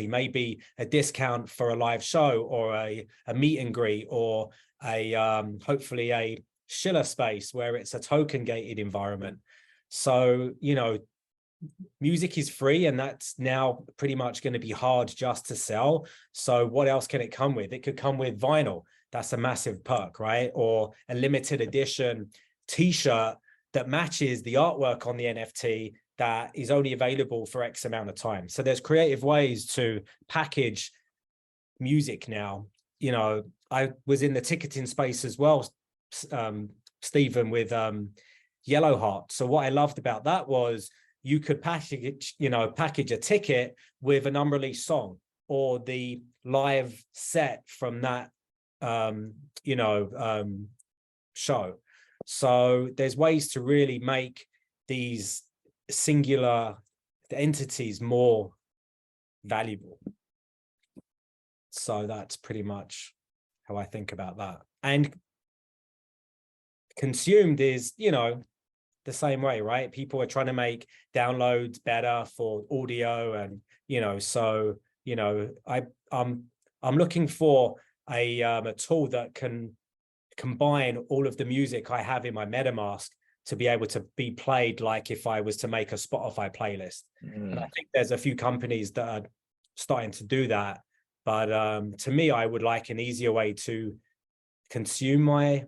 maybe a discount for a live show or a meet and greet, or a hopefully a Schiller space where it's a token gated environment. So, music is free, and that's now pretty much going to be hard just to sell. So what else can it come with? It could come with vinyl. That's a massive perk, right? Or a limited edition t-shirt that matches the artwork on the NFT that is only available for X amount of time. So there's creative ways to package music now. I was in the ticketing space as well, Stephen, with Yellow Heart. So what I loved about that was you could package a ticket with an unreleased song or the live set from that show. So there's ways to really make these singular entities more valuable. So that's pretty much how I think about that. And consumed is, the same way, right? People are trying to make downloads better for audio, and I'm looking for a tool that can combine all of the music I have in my MetaMask to be able to be played like if I was to make a Spotify playlist. And I think there's a few companies that are starting to do that. But to me, I would like an easier way to consume my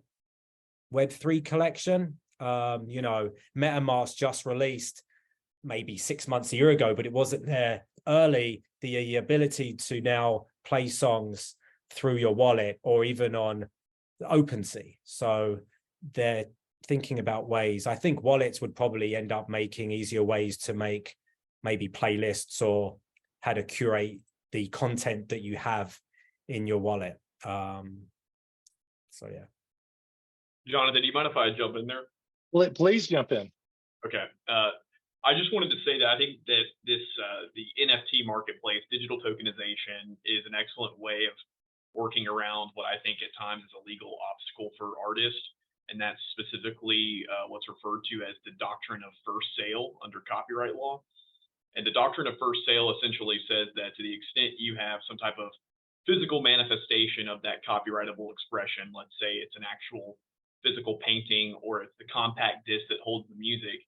Web3 collection. MetaMask just released maybe 6 months, a year ago, but it wasn't there early, the ability to now play songs through your wallet or even on OpenSea. So they're thinking about ways. I think wallets would probably end up making easier ways to make maybe playlists or how to curate the content that you have in your wallet. So yeah. Jonathan, do you mind if I jump in there? Please jump in. Okay. I just wanted to say that I think that the NFT marketplace, digital tokenization, is an excellent way of working around what I think at times is a legal obstacle for artists, and that's specifically what's referred to as the doctrine of first sale under copyright law. And the doctrine of first sale essentially says that to the extent you have some type of physical manifestation of that copyrightable expression, let's say it's an actual physical painting or it's the compact disc that holds the music,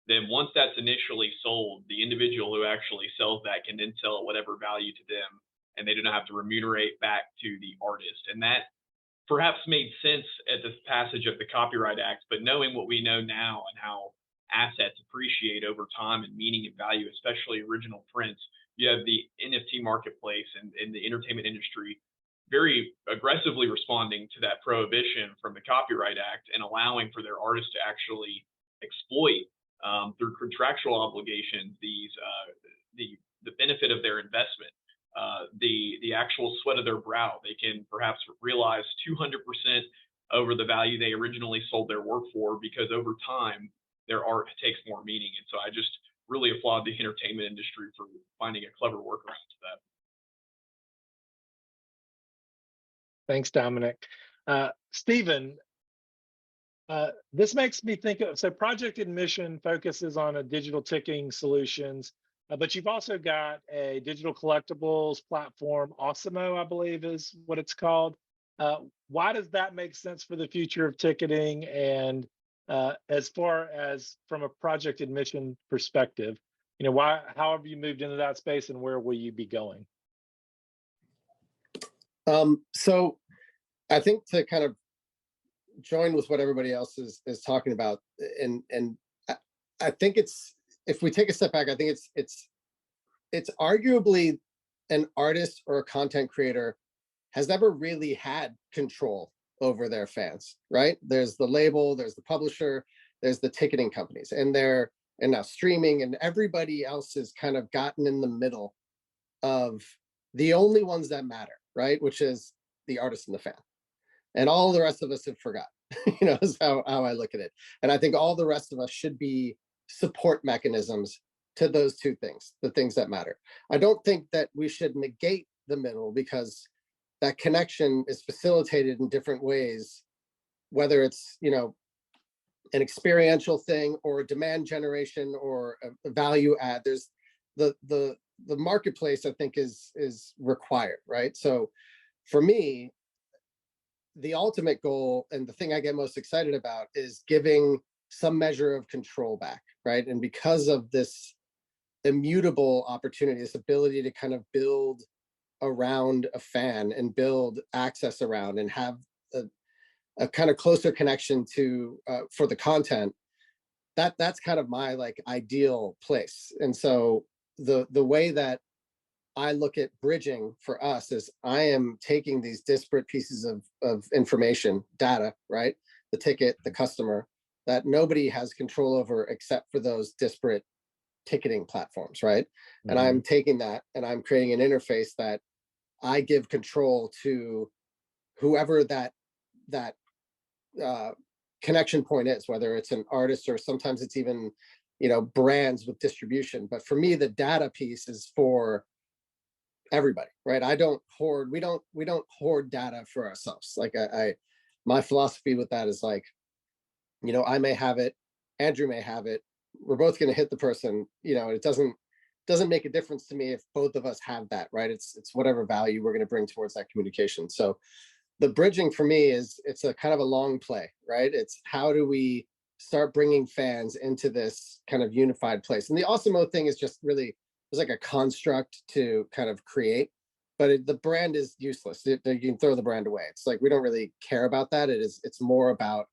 then once that's initially sold, the individual who actually sells that can then sell at whatever value to them, and they do not have to remunerate back to the artist. And that perhaps made sense at the passage of the Copyright Act, but knowing what we know now and how assets appreciate over time and meaning and value, especially original prints, you have the NFT marketplace and the entertainment industry very aggressively responding to that prohibition from the Copyright Act and allowing for their artists to actually exploit through contractual obligations the benefit of their investment, the actual sweat of their brow. They can perhaps realize 200% over the value they originally sold their work for, because over time their art takes more meaning. And so I just really applaud the entertainment industry for finding a clever workaround to that. Thanks, Dominic. Stephen, this makes me think of, so Project Admission focuses on a digital ticketing solutions, but you've also got a digital collectibles platform, Osimo, I believe is what it's called. Why does that make sense for the future of ticketing? And as far as from a Project Admission perspective, how have you moved into that space and where will you be going? So I think to kind of join with what everybody else is talking about, and I think it's, if we take a step back, I think it's arguably an artist or a content creator has never really had control over their fans, right? There's the label, there's the publisher, there's the ticketing companies, and now streaming, and everybody else has kind of gotten in the middle of the only ones that matter, right? Which is the artist and the fan. And all the rest of us have forgot, is how I look at it. And I think all the rest of us should be support mechanisms to those two things, the things that matter. I don't think that we should negate the middle, because that connection is facilitated in different ways, whether it's, an experiential thing or a demand generation or a value add. There's the marketplace, I think, is required, right? So for me, the ultimate goal and the thing I get most excited about is giving some measure of control back, right? And because of this immutable opportunity, this ability to kind of build around a fan and build access around and have a kind of closer connection to for the content, that's kind of my like ideal place. And so the way that I look at bridging for us is I am taking these disparate pieces of information, data, right? The ticket, the customer, that nobody has control over except for those disparate ticketing platforms, right? Mm-hmm. And I'm taking that and I'm creating an interface that I give control to whoever that connection point is, whether it's an artist or sometimes it's even, brands with distribution. But for me, the data piece is for everybody, right? We don't hoard data for ourselves. Like my philosophy with that is like, I may have it, Andrew may have it, we're both going to hit the person, it doesn't make a difference to me if both of us have that, right? It's whatever value we're going to bring towards that communication. So the bridging for me it's a kind of a long play, right? It's how do we start bringing fans into this kind of unified place? And the Awesemo thing is just really, it's like a construct to kind of create, but the brand is useless. You can throw the brand away. It's like, we don't really care about that. It's more about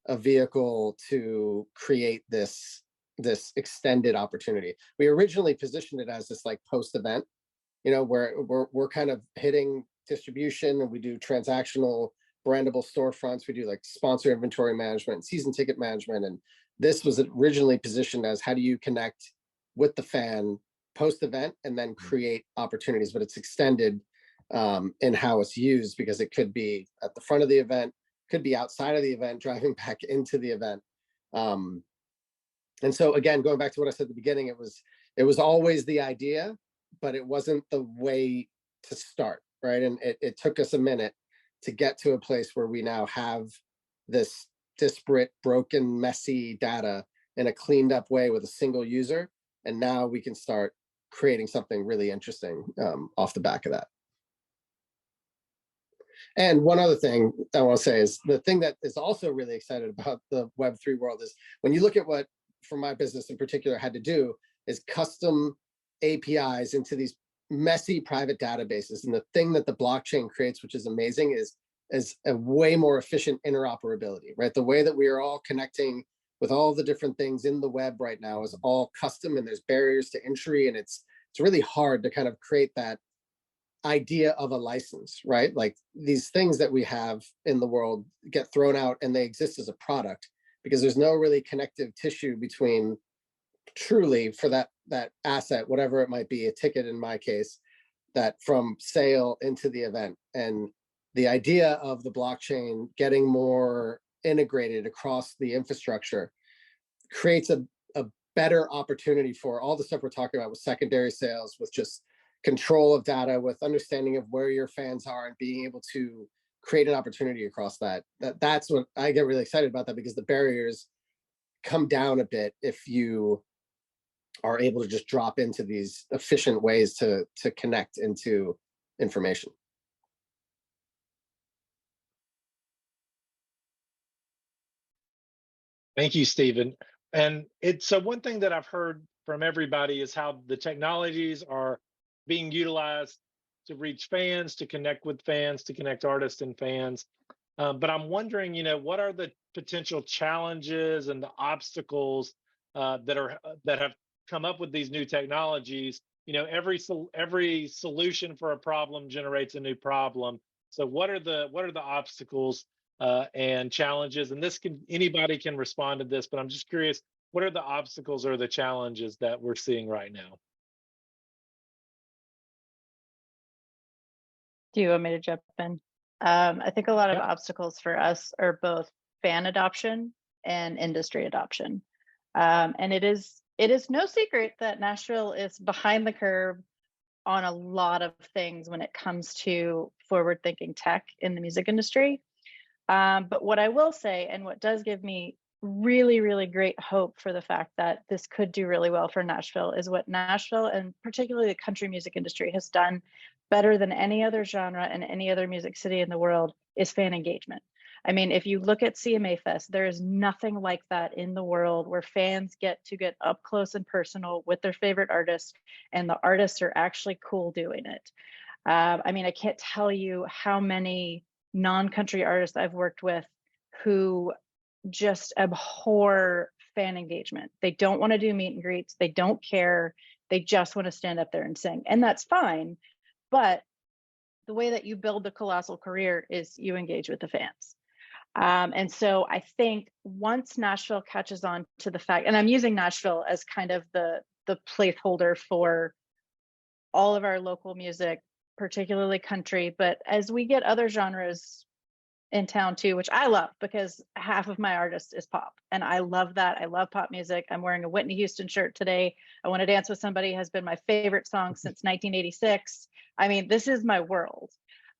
a vehicle to create this extended opportunity. We originally positioned it as this like post-event, where we're kind of hitting distribution, and we do transactional brandable storefronts. We do like sponsor inventory management, season ticket management. And this was originally positioned as how do you connect with the fan post-event and then create opportunities, but it's extended in how it's used, because it could be at the front of the event, could be outside of the event, driving back into the event. And so again, going back to what I said at the beginning, it was always the idea, but it wasn't the way to start, right? And it took us a minute to get to a place where we now have this disparate, broken, messy data in a cleaned up way with a single user. And now we can start creating something really interesting off the back of that. And one other thing I want to say is the thing that is also really excited about the Web3 world is when you look at what, for my business in particular, had to do is custom APIs into these messy private databases. And the thing that the blockchain creates, which is amazing, is a way more efficient interoperability, right? The way that we are all connecting with all the different things in the web right now is all custom, and there's barriers to entry, and it's really hard to kind of create that idea of a license, right? Like these things that we have in the world get thrown out and they exist as a product because there's no really connective tissue between truly for that asset, whatever it might be, a ticket in my case, that from sale into the event. And the idea of the blockchain getting more integrated across the infrastructure creates a better opportunity for all the stuff we're talking about with secondary sales, with just control of data, with understanding of where your fans are and being able to create an opportunity across that. That's what I get really excited about, that because the barriers come down a bit if you are able to just drop into these efficient ways to connect into information. Thank you, Stephen. And so one thing that I've heard from everybody is how the technologies are being utilized to reach fans, to connect with fans, to connect artists and fans. But I'm wondering, what are the potential challenges and the obstacles that have come up with these new technologies every solution for a problem generates a new problem. So what are the obstacles and challenges? And anybody can respond to this, but I'm just curious, what are the obstacles or the challenges that we're seeing right now? Do you want me to jump in? I think a lot of Yeah. obstacles for us are both fan adoption and industry adoption. And it is no secret that Nashville is behind the curve on a lot of things when it comes to forward-thinking tech in the music industry. But what I will say, and what does give me really, really great hope for the fact that this could do really well for Nashville, is what Nashville and particularly the country music industry has done better than any other genre and any other music city in the world, is fan engagement. I mean, if you look at CMA Fest, there is nothing like that in the world, where fans get up close and personal with their favorite artists, and the artists are actually cool doing it. I mean, I can't tell you how many non-country artists I've worked with who just abhor fan engagement. They don't want to do meet and greets. They don't care. They just want to stand up there and sing. And that's fine. But the way that you build a colossal career is you engage with the fans. And so I think once Nashville catches on to the fact, and I'm using Nashville as kind of the placeholder for all of our local music, particularly country, but as we get other genres in town too, which I love, because half of my artist is pop, and I love that. I love pop music. I'm wearing a Whitney Houston shirt today. I Want to Dance with Somebody has been my favorite song since 1986. I mean, this is my world.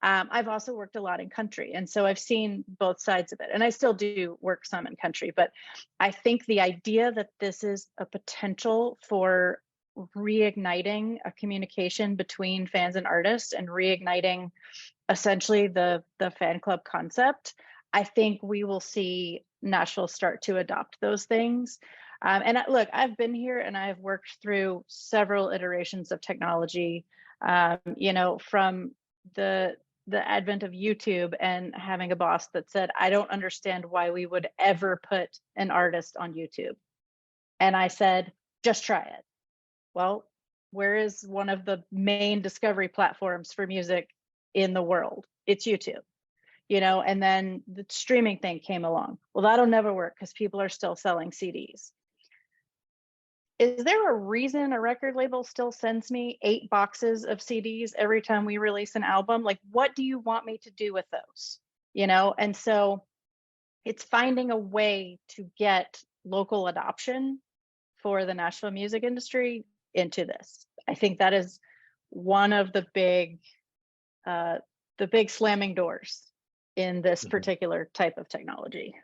I've also worked a lot in country, and so I've seen both sides of it, and I still do work some in country. But I think the idea that this is a potential for reigniting a communication between fans and artists, and reigniting essentially the fan club concept, I think we will see Nashville start to adopt those things. Look, I've been here and I've worked through several iterations of technology, from the advent of YouTube, and having a boss that said, I don't understand why we would ever put an artist on YouTube. And I said, just try it. Well, where is one of the main discovery platforms for music in the world? It's YouTube, and then the streaming thing came along. Well, that'll never work because people are still selling CDs. Is there a reason a record label still sends me 8 boxes of CDs every time we release an album? Like, what do you want me to do with those? And so it's finding a way to get local adoption for the Nashville music industry into this. I think that is one of the big slamming doors in this particular type of technology.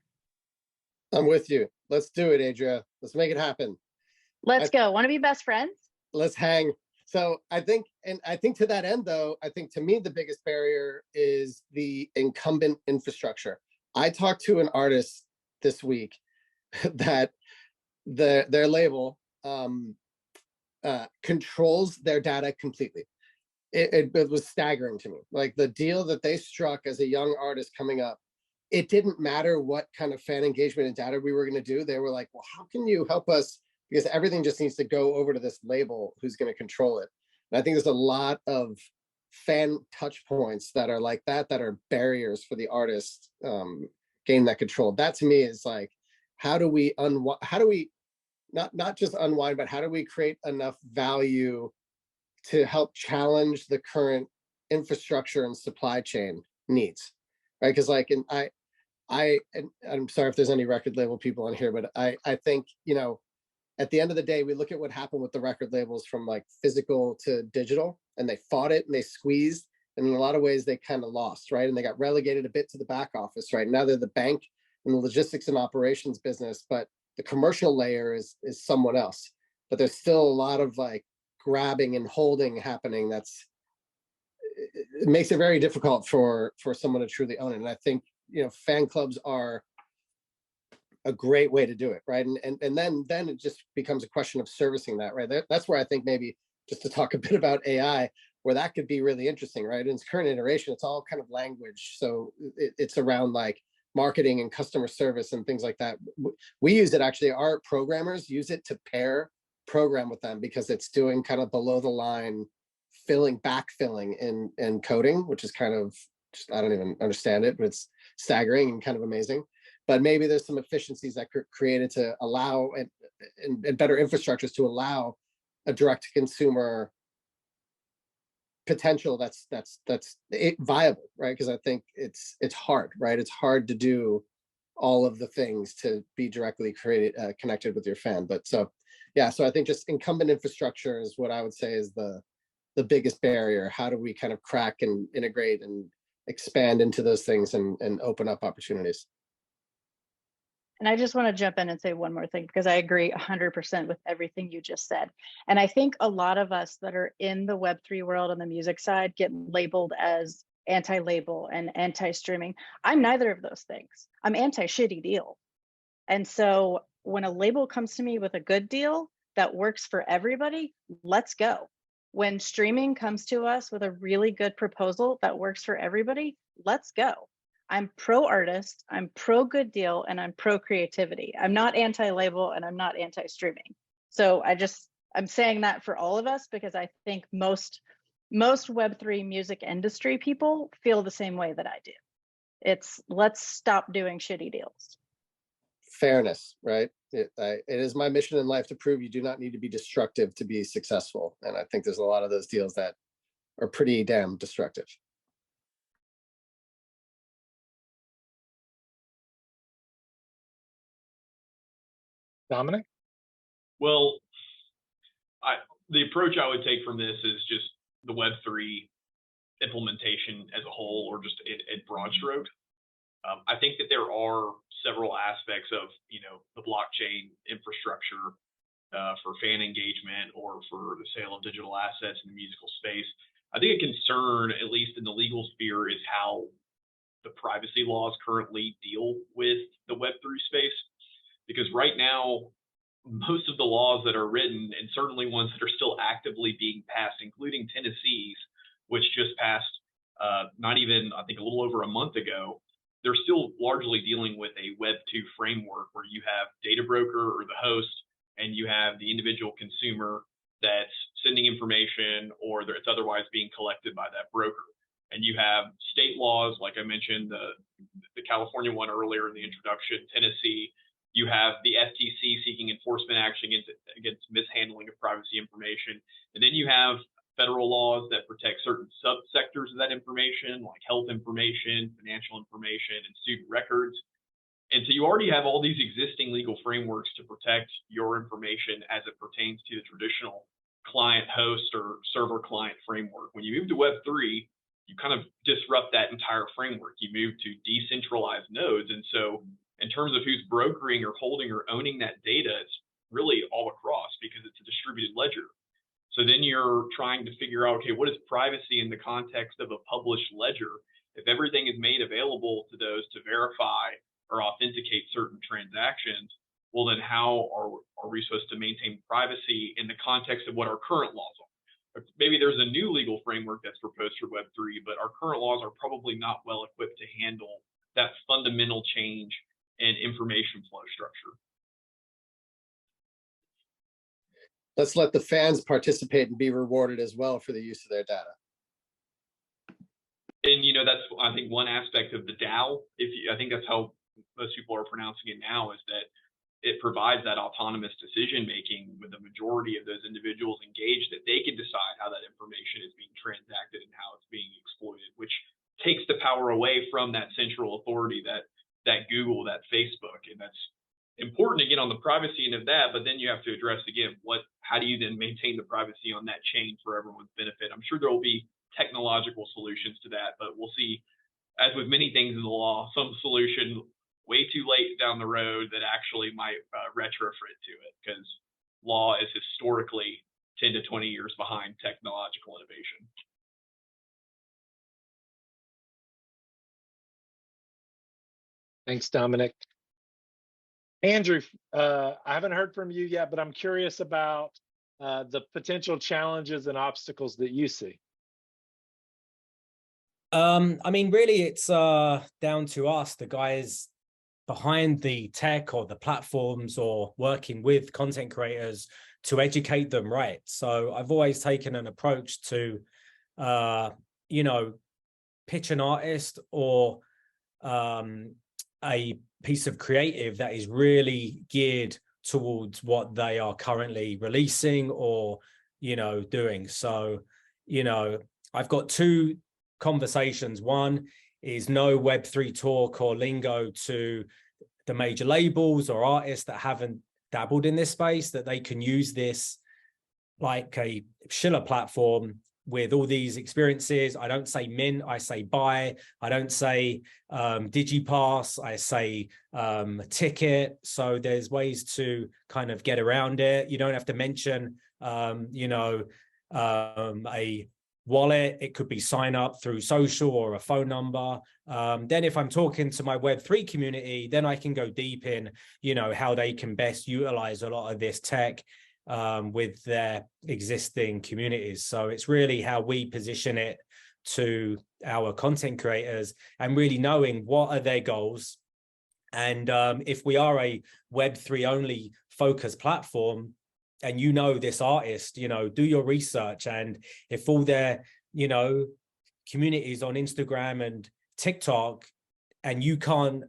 I'm with you. Let's do it, Adria. Let's make it happen. Let's go. Want to be best friends? Let's hang. So I think to that end, though, I think to me, the biggest barrier is the incumbent infrastructure. I talked to an artist this week that their label controls their data completely. It was staggering to me. Like, the deal that they struck as a young artist coming up, it didn't matter what kind of fan engagement and data we were going to do. They were like, well, how can you help us? Because everything just needs to go over to this label who's going to control it. And I think there's a lot of fan touch points that are like that are barriers for the artist gain that control. That to me is like, how do we not just unwind, but how do we create enough value to help challenge the current infrastructure and supply chain needs, right? Because like, and I'm sorry if there's any record label people on here, but I think, at the end of the day, we look at what happened with the record labels from like physical to digital, and they fought it and they squeezed, and in a lot of ways they kind of lost, right? And they got relegated a bit to the back office, right? Now they're the bank and the logistics and operations business, but the commercial layer is someone else. But there's still a lot of like grabbing and holding happening. It makes it very difficult for someone to truly own it. And I think, fan clubs are a great way to do it, right? And then it just becomes a question of servicing that, right? That's where I think maybe just to talk a bit about AI, where that could be really interesting, right? In its current iteration, it's all kind of language. So it's around like marketing and customer service and things like that. We use it, actually, our programmers use it to pair program with them because it's doing kind of below the line backfilling in coding, which is kind of just, I don't even understand it, but it's staggering and kind of amazing. But maybe there's some efficiencies that created to allow and better infrastructures to allow a direct to consumer potential that's viable, right? Because I think it's hard, right? It's hard to do all of the things to be directly connected with your fan. But so yeah, so I think just incumbent infrastructure is what I would say is the biggest barrier. How do we kind of crack and integrate and expand into those things and open up opportunities? And I just want to jump in and say one more thing, because I agree 100% with everything you just said. And I think a lot of us that are in the Web3 world on the music side get labeled as anti-label and anti-streaming. I'm neither of those things. I'm anti-shitty deal. And so when a label comes to me with a good deal that works for everybody, let's go. When streaming comes to us with a really good proposal that works for everybody, let's go. I'm pro artist, I'm pro good deal, and I'm pro creativity. I'm not anti-label and I'm not anti-streaming. So I'm saying that for all of us, because I think most Web3 music industry people feel the same way that I do. It's let's stop doing shitty deals. Fairness, right? It is my mission in life to prove you do not need to be destructive to be successful. And I think there's a lot of those deals that are pretty damn destructive. Dominic? Well, the approach I would take from this is just the Web3 implementation as a whole, or just in broad strokes. I think that there are several aspects of the blockchain infrastructure for fan engagement or for the sale of digital assets in the musical space. I think a concern, at least in the legal sphere, is how the privacy laws currently deal with the Web3 space. Because right now, most of the laws that are written, and certainly ones that are still actively being passed, including Tennessee's, which just passed not even, I think, a little over a month ago, they're still largely dealing with a Web2 framework where you have data broker or the host, and you have the individual consumer that's sending information or it's otherwise being collected by that broker. And you have state laws, like I mentioned, the California one earlier in the introduction, Tennessee. You have the FTC seeking enforcement action against mishandling of privacy information. And then you have federal laws that protect certain subsectors of that information, like health information, financial information, and student records. And so you already have all these existing legal frameworks to protect your information as it pertains to the traditional client host or server client framework. When you move to Web3, you kind of disrupt that entire framework. You move to decentralized nodes. And so in terms of who's brokering or holding or owning that data, it's really all across because it's a distributed ledger. So then you're trying to figure out, okay, what is privacy in the context of a published ledger? If everything is made available to those to verify or authenticate certain transactions, well, then how are we supposed to maintain privacy in the context of what our current laws are? Maybe there's a new legal framework that's proposed for Web3, but our current laws are probably not well equipped to handle that fundamental change in information flow structure. Let's let the fans participate and be rewarded as well for the use of their data. And that's, I think, one aspect of the DAO. I think that's how most people are pronouncing it now, is that it provides that autonomous decision making with the majority of those individuals engaged, that they can decide how that information is being transacted and how it's being exploited, which takes the power away from that central authority that Google, that Facebook. And that's important again on the privacy end of that, but then you have to address again, how do you then maintain the privacy on that chain for everyone's benefit? I'm sure there will be technological solutions to that, but we'll see, as with many things in the law, some solution way too late down the road that actually might retrofit to it, because law is historically 10 to 20 years behind technological innovation. Thanks, Dominic. Andrew, I haven't heard from you yet, but I'm curious about the potential challenges and obstacles that you see. I mean, really, it's down to us, the guys behind the tech or the platforms or working with content creators, to educate them right. So I've always taken an approach to, you know, pitch an artist or a piece of creative that is really geared towards what they are currently releasing or, you know, doing. So, you know, I've got two conversations. One is no Web3 talk or lingo to the major labels or artists that haven't dabbled in this space, that they can use this like a Schiller platform with all these experiences. I don't say mint, I say buy. I don't say digipass, I say ticket. So there's ways to kind of get around it. You don't have to mention, you know, a wallet. It could be sign up through social or a phone number. Then if I'm talking to my Web3 community, then I can go deep in, you know, how they can best utilize a lot of this tech with their existing communities. So it's really how we position it to our content creators and really knowing what are their goals. And if we are a Web3 only focused platform, and you know this artist, you know, do your research. And if all their, you know, communities on Instagram and TikTok, and you can't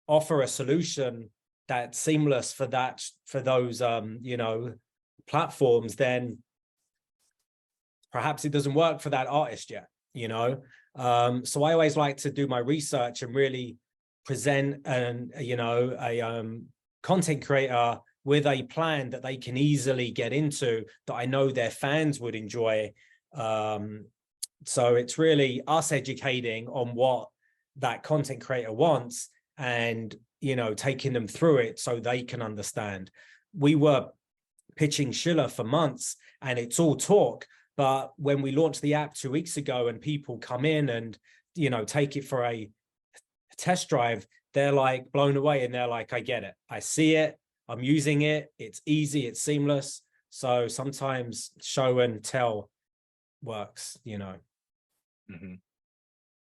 offer a solution that's seamless for that, for those, you know, platforms, then perhaps it doesn't work for that artist yet, you know? So I always like to do my research and really present an, you know, a content creator with a plan that they can easily get into, that I know their fans would enjoy. So it's really us educating on what that content creator wants and, you know, taking them through it so they can understand. We were pitching Schiller for months and it's all talk, but when we launched the app 2 weeks ago and people come in and, you know, take it for a test drive, they're like blown away and they're like, I get it. I see it. I'm using it. It's easy. It's seamless. So sometimes show and tell works, you know. Mm-hmm.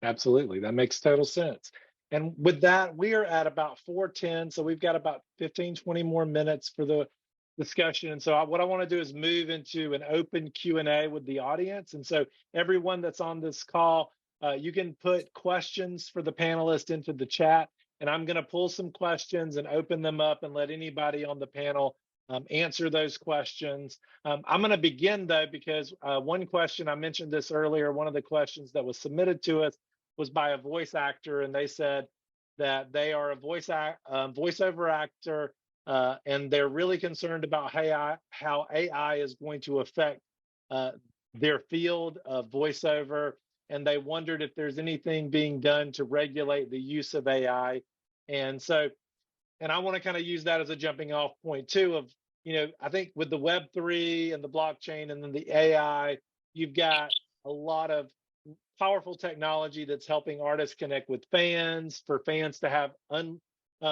Absolutely. That makes total sense. And with that, we are at about 4:10. So we've got about 15, 20 more minutes for the discussion. And so what I want to do is move into an open Q&A with the audience. And so everyone that's on this call, you can put questions for the panelists into the chat. And I'm going to pull some questions and open them up and let anybody on the panel answer those questions. I'm going to begin, though, because one question, I mentioned this earlier, one of the questions that was submitted to us was by a voice actor, and they said that they are a voiceover actor, and they're really concerned about how AI is going to affect their field of voiceover. And they wondered if there's anything being done to regulate the use of AI. And so, and I want to kind of use that as a jumping off point too of, you know, I think with the Web3 and the blockchain and then the AI, you've got a lot of powerful technology that's helping artists connect with fans, for fans to have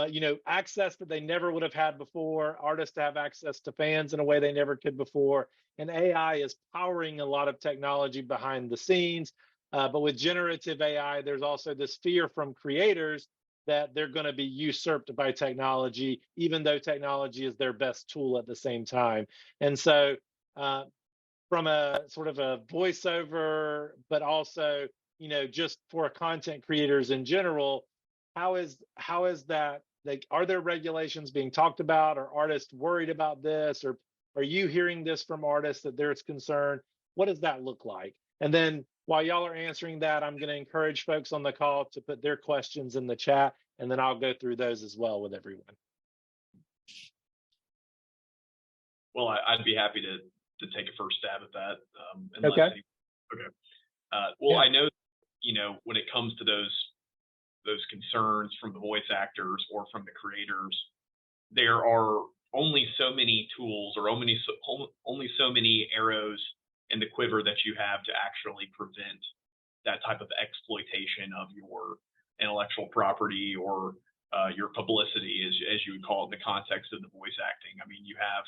you know, access that they never would have had before, artists to have access to fans in a way they never could before. And AI is powering a lot of technology behind the scenes. But with generative AI, there's also this fear from creators that they're going to be usurped by technology, even though technology is their best tool at the same time. And so from a sort of a voiceover, but also, you know, just for content creators in general, how is that, like, are there regulations being talked about? Are artists worried about this? Or are you hearing this from artists that there's concern? What does that look like? And then while y'all are answering that, I'm going to encourage folks on the call to put their questions in the chat, and then I'll go through those as well with everyone. Well, I'd be happy to take a first stab at that. Okay. Well, Yeah. I know, you know, when it comes to those concerns from the voice actors or from the creators, there are only so many tools or only so many arrows in the quiver that you have to actually prevent that type of exploitation of your intellectual property or your publicity, as you would call it in the context of the voice acting. I mean, you have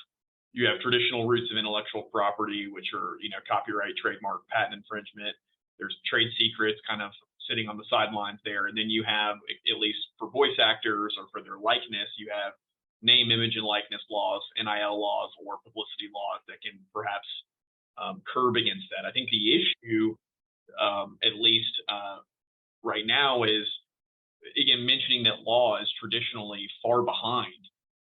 traditional routes of intellectual property, which are, you know, copyright, trademark, patent infringement. There's trade secrets kind of sitting on the sidelines there. And then you have, at least for voice actors or for their likeness, you have name, image, and likeness laws, NIL laws, or publicity laws that can perhaps curb against that. I think the issue, at least right now, is, again, mentioning that law is traditionally far behind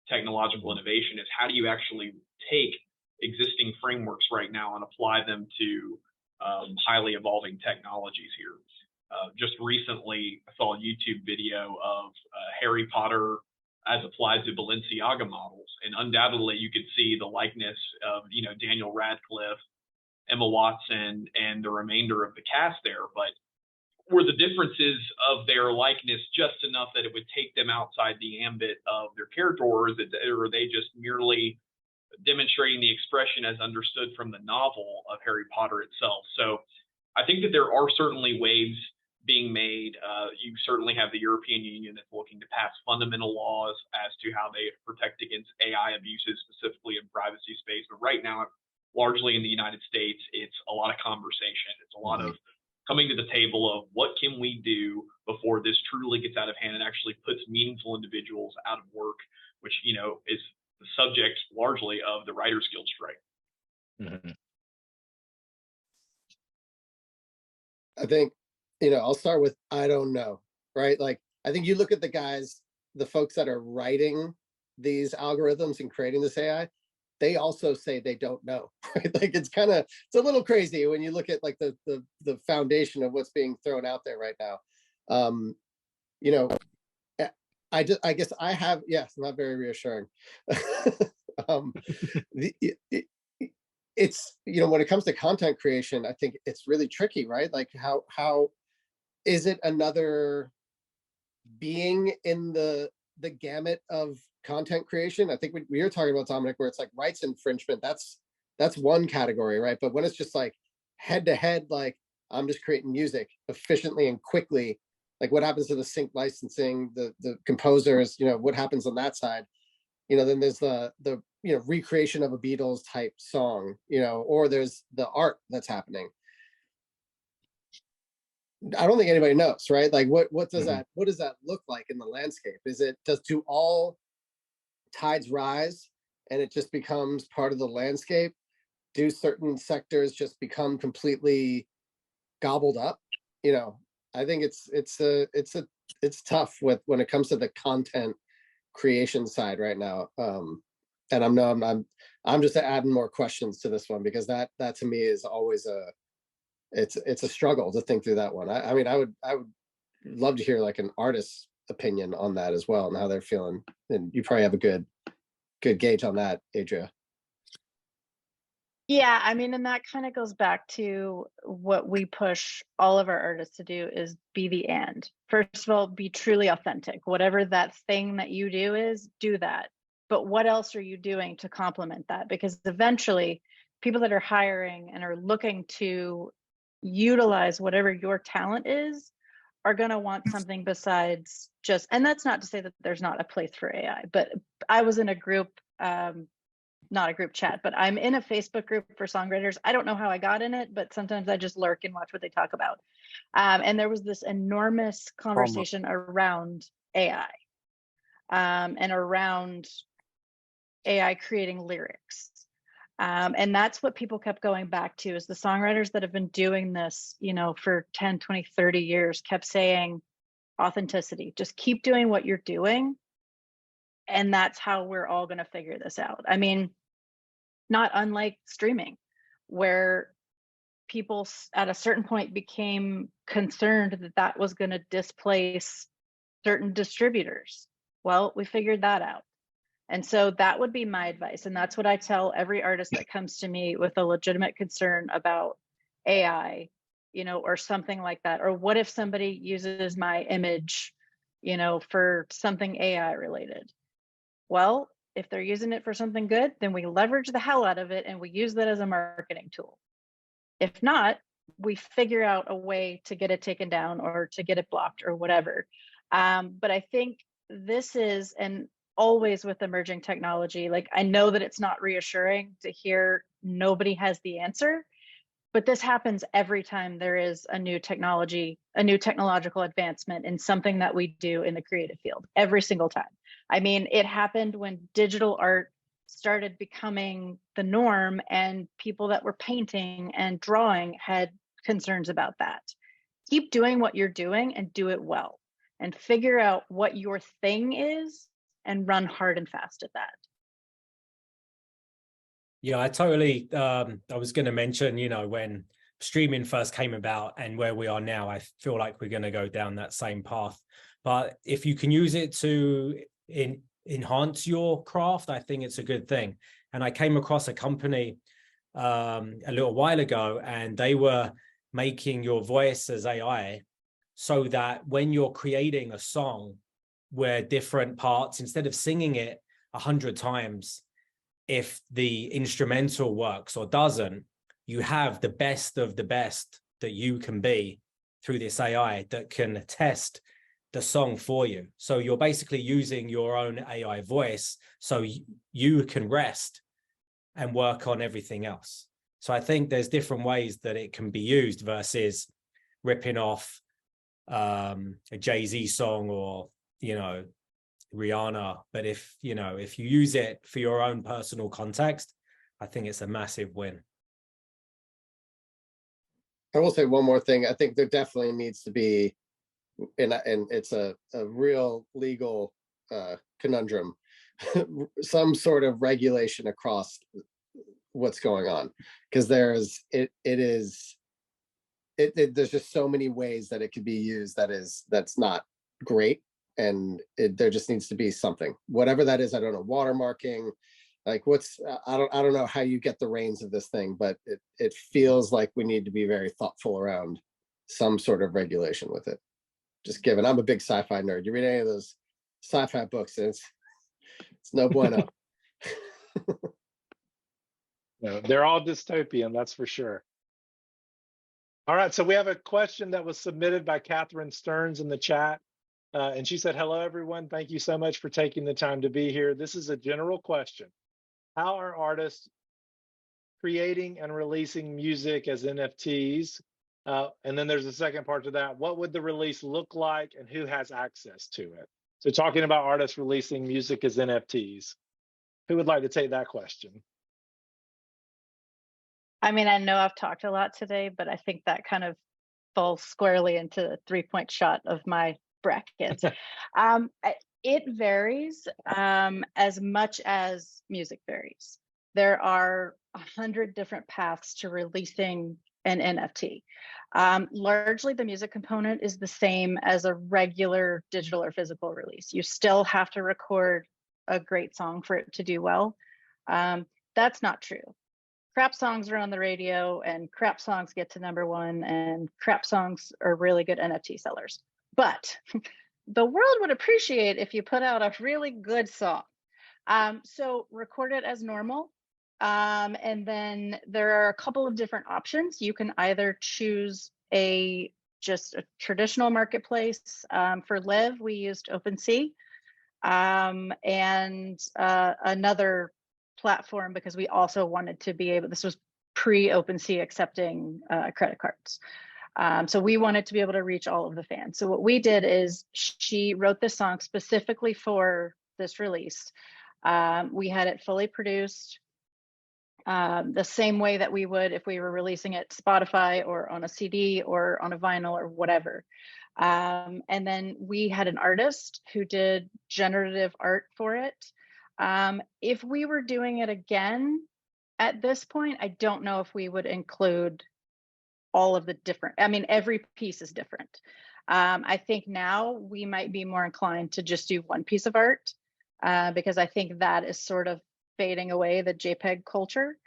technological innovation, is how do you actually take existing frameworks right now and apply them to highly evolving technologies here. Just recently, I saw a YouTube video of Harry Potter as applied to Balenciaga models, and undoubtedly you could see the likeness of, you know, Daniel Radcliffe, Emma Watson, and the remainder of the cast there. But were the differences of their likeness just enough that it would take them outside the ambit of their character, or are they just merely demonstrating the expression as understood from the novel of Harry Potter itself? So I think that there are certainly waves being made. You certainly have the European Union that's looking to pass fundamental laws as to how they protect against AI abuses, specifically in privacy space. But right now, largely in the United States, it's a lot of conversation. It's a lot of coming to the table of what can we do before this truly gets out of hand and actually puts meaningful individuals out of work, which, you know, is the subject largely of the Writers Guild strike. I think, you know, I'll start with, I don't know, right? Like, I think you look at the guys, the folks that are writing these algorithms and creating this AI, they also say they don't know, right? Like, it's a little crazy when you look at like the foundation of what's being thrown out there right now. You know, I guess I have, yes, not very reassuring. It's, you know, when it comes to content creation, I think it's really tricky, right? Like, how is it another being in the gamut of content creation? I think we were talking about, Dominic, where it's like rights infringement, that's one category, right? But when it's just like head to head, like I'm just creating music efficiently and quickly, like what happens to the sync licensing, the composers, you know, what happens on that side? You know, then there's the you know, recreation of a Beatles type song, you know, or there's the art that's happening. I don't think anybody knows, right? Like what does that look like in the landscape? Do all tides rise and it just becomes part of the landscape? Do certain sectors just become completely gobbled up? You know, I think it's tough when it comes to the content creation side right now. And I'm just adding more questions to this one, because that to me is always it's a struggle to think through that one. I mean, I would love to hear like an artist's opinion on that as well and how they're feeling. And you probably have a good gauge on that, Adria. Yeah, I mean, and that kind of goes back to what we push all of our artists to do, is be the and. First of all, be truly authentic. Whatever that thing that you do is, do that. But what else are you doing to complement that? Because eventually people that are hiring and are looking to utilize whatever your talent is are going to want something besides just, and that's not to say that there's not a place for AI, but I was in a group, not a group chat, but I'm in a Facebook group for songwriters. I don't know how I got in it, but sometimes I just lurk and watch what they talk about. And there was this enormous conversation around AI and around AI creating lyrics. And that's what people kept going back to, is the songwriters that have been doing this, you know, for 10, 20, 30 years kept saying authenticity, just keep doing what you're doing. And that's how we're all going to figure this out. I mean, not unlike streaming, where people at a certain point became concerned that that was going to displace certain distributors. Well, we figured that out. And so that would be my advice. And that's what I tell every artist that comes to me with a legitimate concern about AI, you know, or something like that. Or what if somebody uses my image, you know, for something AI related? Well, if they're using it for something good, then we leverage the hell out of it and we use that as a marketing tool. If not, we figure out a way to get it taken down or to get it blocked or whatever. But I think this is, and always with emerging technology, like I know that it's not reassuring to hear nobody has the answer, But this happens every time there is a new technology, a new technological advancement in something that we do in the creative field, every single time. I mean, it happened when digital art started becoming the norm, and people that were painting and drawing had concerns about that. Keep doing what you're doing and do it well, and figure out what your thing is and run hard and fast at that. Yeah, I totally, I was going to mention, you know, when streaming first came about and where we are now, I feel like we're going to go down that same path. But if you can use it to enhance your craft, I think it's a good thing. And I came across a company a little while ago, and they were making your voice as AI so that when you're creating a song where different parts, instead of singing it 100 times, if the instrumental works or doesn't, you have the best of the best that you can be through this AI that can test the song for you. So you're basically using your own AI voice so you can rest and work on everything else. So I think there's different ways that it can be used versus ripping off a Jay-Z song or, you know, Rihanna. But if you use it for your own personal context, I think it's a massive win. I will say one more thing. I think there definitely needs to be, and it's a real legal conundrum, some sort of regulation across what's going on, because there's just so many ways that it could be used that's not great. And there just needs to be something, whatever that is. I don't know, watermarking, like I don't know how you get the reins of this thing, but it feels like we need to be very thoughtful around some sort of regulation with it. Just given I'm a big sci-fi nerd, you read any of those sci-fi books, and it's no bueno. No, they're all dystopian, that's for sure. All right, so we have a question that was submitted by Catherine Stearns in the chat. And she said, hello, everyone. Thank you so much for taking the time to be here. This is a general question. How are artists creating and releasing music as NFTs? And then there's a second part to that. What would the release look like and who has access to it? So talking about artists releasing music as NFTs, who would like to take that question? I mean, I know I've talked a lot today, but I think that kind of falls squarely into the 3-point shot of my bracket. It varies as much as music varies. There are 100 different paths to releasing an NFT. Largely, the music component is the same as a regular digital or physical release. You still have to record a great song for it to do well. That's not true. Crap songs are on the radio, and crap songs get to #1, and crap songs are really good NFT sellers. But the world would appreciate if you put out a really good song. So record it as normal. And then there are a couple of different options. You can either choose just a traditional marketplace. For Live, we used OpenSea, and another platform, because we also wanted to be able, this was pre-OpenSea accepting credit cards. So we wanted to be able to reach all of the fans. So what we did is she wrote this song specifically for this release. We had it fully produced the same way that we would if we were releasing it Spotify or on a CD or on a vinyl or whatever. And then we had an artist who did generative art for it. If we were doing it again at this point, I don't know if we would include all of the different, I mean, every piece is different. I think now we might be more inclined to just do one piece of art because I think that is sort of fading away, the JPEG culture.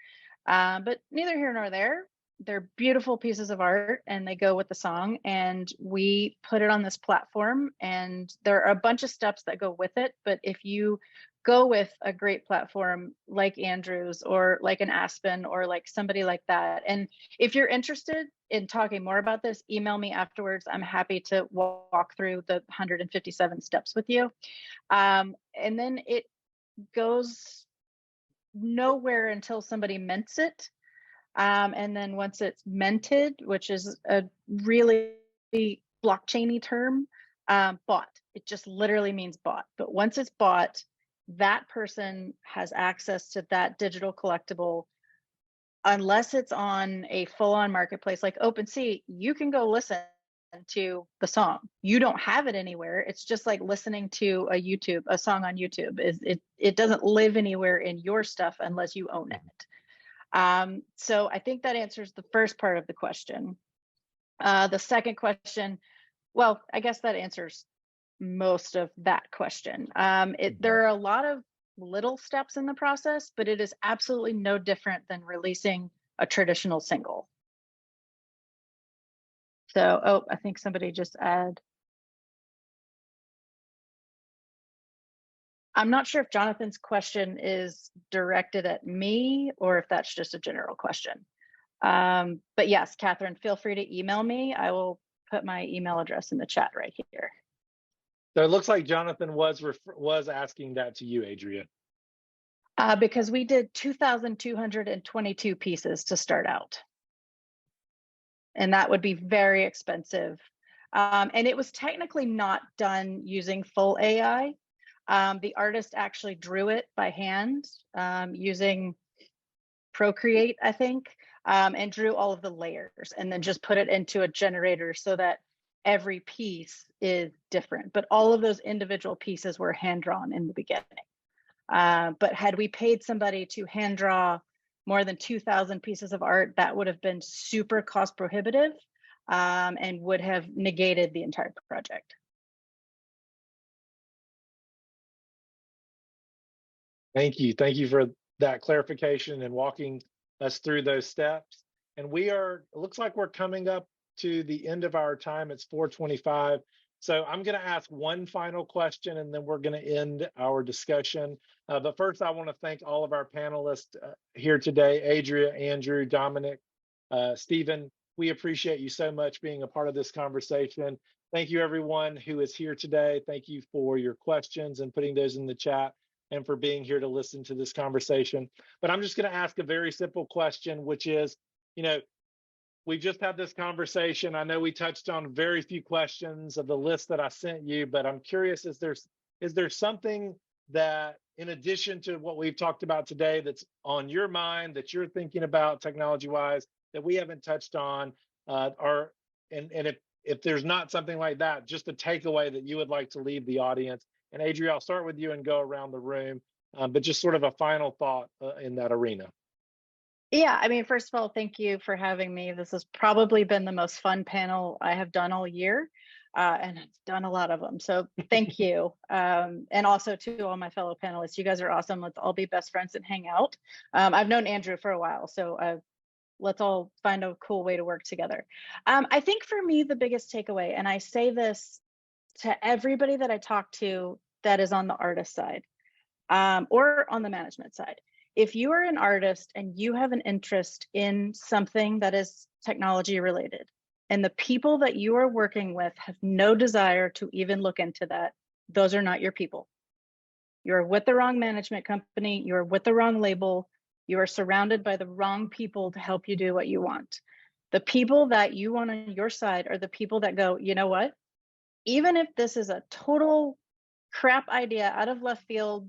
But neither here nor there. They're beautiful pieces of art and they go with the song, and we put it on this platform, and there are a bunch of steps that go with it. But if you go with a great platform like Andrew's or like an Aspen or like somebody like that, and if you're interested in talking more about this, email me afterwards. I'm happy to walk through the 157 steps with you. And then it goes nowhere until somebody mints it. And then once it's minted, which is a really blockchainy term, bought. It just literally means bought. But once it's bought, that person has access to that digital collectible. Unless it's on a full-on marketplace like OpenSea, you can go listen to the song. You don't have it anywhere. It's just like listening to a song on YouTube. It doesn't live anywhere in your stuff unless you own it. So I think that answers the first part of the question. The second question, well, I guess that answers most of that question. There are a lot of little steps in the process, but it is absolutely no different than releasing a traditional single. So, oh, I think somebody just added. I'm not sure if Jonathan's question is directed at me or if that's just a general question. But yes, Catherine, feel free to email me. I will put my email address in the chat right here. So it looks like Jonathan was asking that to you, Adria. Because we did 2,222 pieces to start out. And that would be very expensive. And it was technically not done using full AI. The artist actually drew it by hand using Procreate, I think, and drew all of the layers and then just put it into a generator so that every piece is different. But all of those individual pieces were hand drawn in the beginning. But had we paid somebody to hand draw more than 2,000 pieces of art, that would have been super cost prohibitive and would have negated the entire project. Thank you. Thank you for that clarification and walking us through those steps. And it looks like we're coming up to the end of our time. It's 4:25. So I'm going to ask one final question and then we're going to end our discussion. But first, I want to thank all of our panelists here today, Adria, Andrew, Dominic, Stephen. We appreciate you so much being a part of this conversation. Thank you, everyone who is here today. Thank you for your questions and putting those in the chat and for being here to listen to this conversation. But I'm just going to ask a very simple question, which is, we just had this conversation. I know we touched on very few questions of the list that I sent you, but I'm curious, is there something that, in addition to what we've talked about today, that's on your mind, that you're thinking about technology-wise, that we haven't touched on? If there's not something like that, just a takeaway that you would like to leave the audience. And Adria, I'll start with you and go around the room, but just sort of a final thought in that arena. Yeah, I mean, first of all, thank you for having me. This has probably been the most fun panel I have done all year, and I've done a lot of them. So thank you. And also to all my fellow panelists, you guys are awesome. Let's all be best friends and hang out. I've known Andrew for a while, so let's all find a cool way to work together. I think for me, the biggest takeaway, and I say this to everybody that I talk to that is on the artist side or on the management side. If you are an artist and you have an interest in something that is technology related, and the people that you are working with have no desire to even look into that, those are not your people. You're with the wrong management company, you're with the wrong label, you are surrounded by the wrong people to help you do what you want. The people that you want on your side are the people that go, you know what? Even if this is a total crap idea out of left field,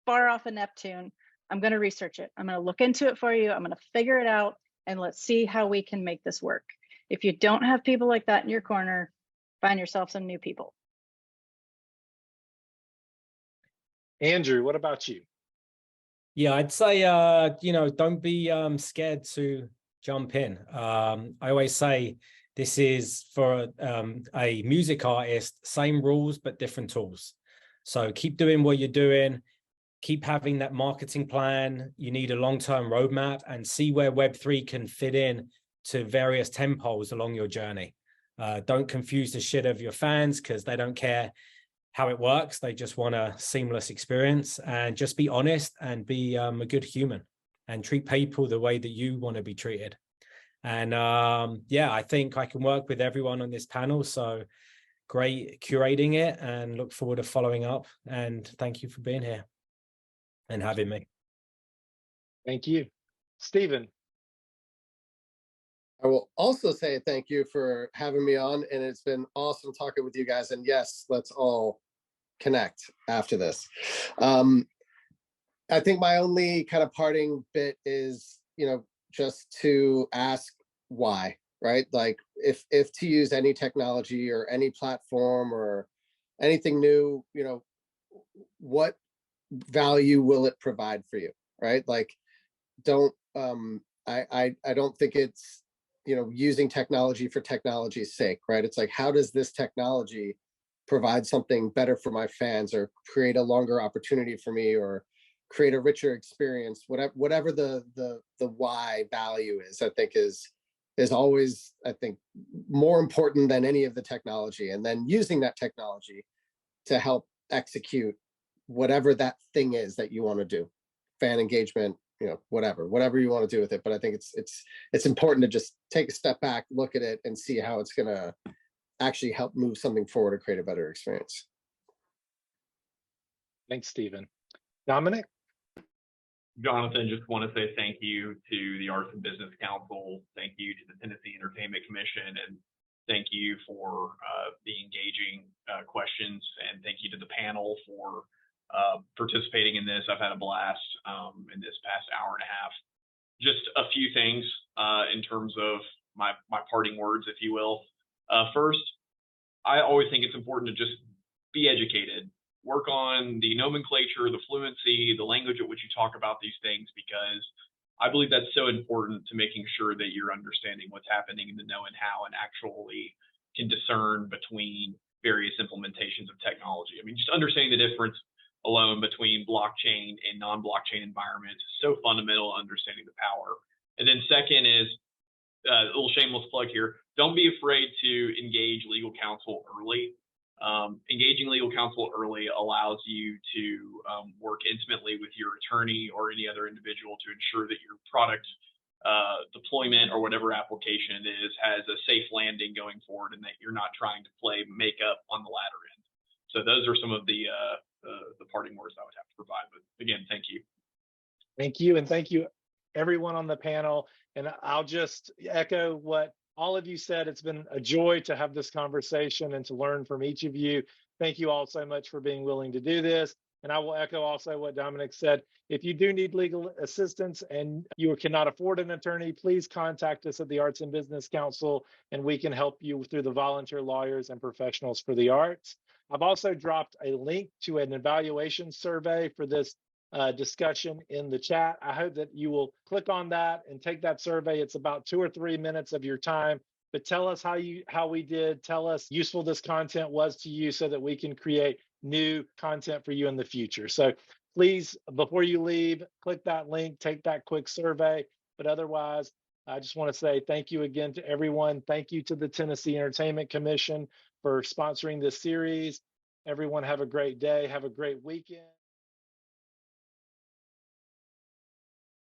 far off of Neptune, I'm going to research it. I'm going to look into it for you. I'm going to figure it out, and let's see how we can make this work. If you don't have people like that in your corner, find yourself some new people. Andrew, what about you? Yeah, I'd say, don't be scared to jump in. I always say this is for a music artist, same rules, but different tools. So keep doing what you're doing. Keep having that marketing plan. You need a long-term roadmap and see where Web3 can fit in to various tempos along your journey. Don't confuse the shit of your fans because they don't care how it works. They just want a seamless experience, and just be honest and be a good human and treat people the way that you want to be treated. And yeah, I think I can work with everyone on this panel. So great curating it, and look forward to following up. And thank you for being here and having me. Thank you. Stephen. I will also say thank you for having me on, and it's been awesome talking with you guys. And yes, let's all connect after this. I think my only kind of parting bit is, just to ask why, right? Like if to use any technology or any platform or anything new, what value will it provide for you, right? Like, don't I don't think it's using technology for technology's sake, right? It's like, how does this technology provide something better for my fans, or create a longer opportunity for me, or create a richer experience? Whatever the why value is, I think is always, I think, more important than any of the technology. And then using that technology to help execute whatever that thing is that you want to do, fan engagement, whatever you want to do with it. But I think it's important to just take a step back, look at it, and see how it's going to actually help move something forward or create a better experience. Thanks, Stephen. Dominic? Jonathan, just want to say thank you to the Arts and Business Council. Thank you to the Tennessee Entertainment Commission, and thank you for the engaging questions, and thank you to the panel for participating in this. I've had a blast in this past hour and a half. Just a few things in terms of my parting words, if you will. First, I always think it's important to just be educated. Work on the nomenclature, the fluency, the language at which you talk about these things, because I believe that's so important to making sure that you're understanding what's happening in the know and how, and actually can discern between various implementations of technology. I mean, just understanding the difference alone between blockchain and non-blockchain environments is so fundamental to understanding the power. And then second is a little shameless plug here. Don't be afraid to engage legal counsel early. Engaging legal counsel early allows you to work intimately with your attorney or any other individual to ensure that your product deployment or whatever application it is has a safe landing going forward, and that you're not trying to play makeup on the latter end. So those are some of the parting words I would have to provide. But again, thank you. Thank you. And thank you, everyone on the panel. And I'll just echo what all of you said. It's been a joy to have this conversation and to learn from each of you. Thank you all so much for being willing to do this. And I will echo also what Dominic said. If you do need legal assistance and you cannot afford an attorney, please contact us at the Arts and Business Council, and we can help you through the volunteer lawyers and professionals for the arts. I've also dropped a link to an evaluation survey for this discussion in the chat. I hope that you will click on that and take that survey. It's about 2 or 3 minutes of your time, but tell us how we did. Tell us how useful this content was to you, so that we can create new content for you in the future. So please, before you leave, click that link, take that quick survey. But otherwise, I just want to say thank you again to everyone. Thank you to the Tennessee Entertainment Commission for sponsoring this series. Everyone have a great day. Have a great weekend.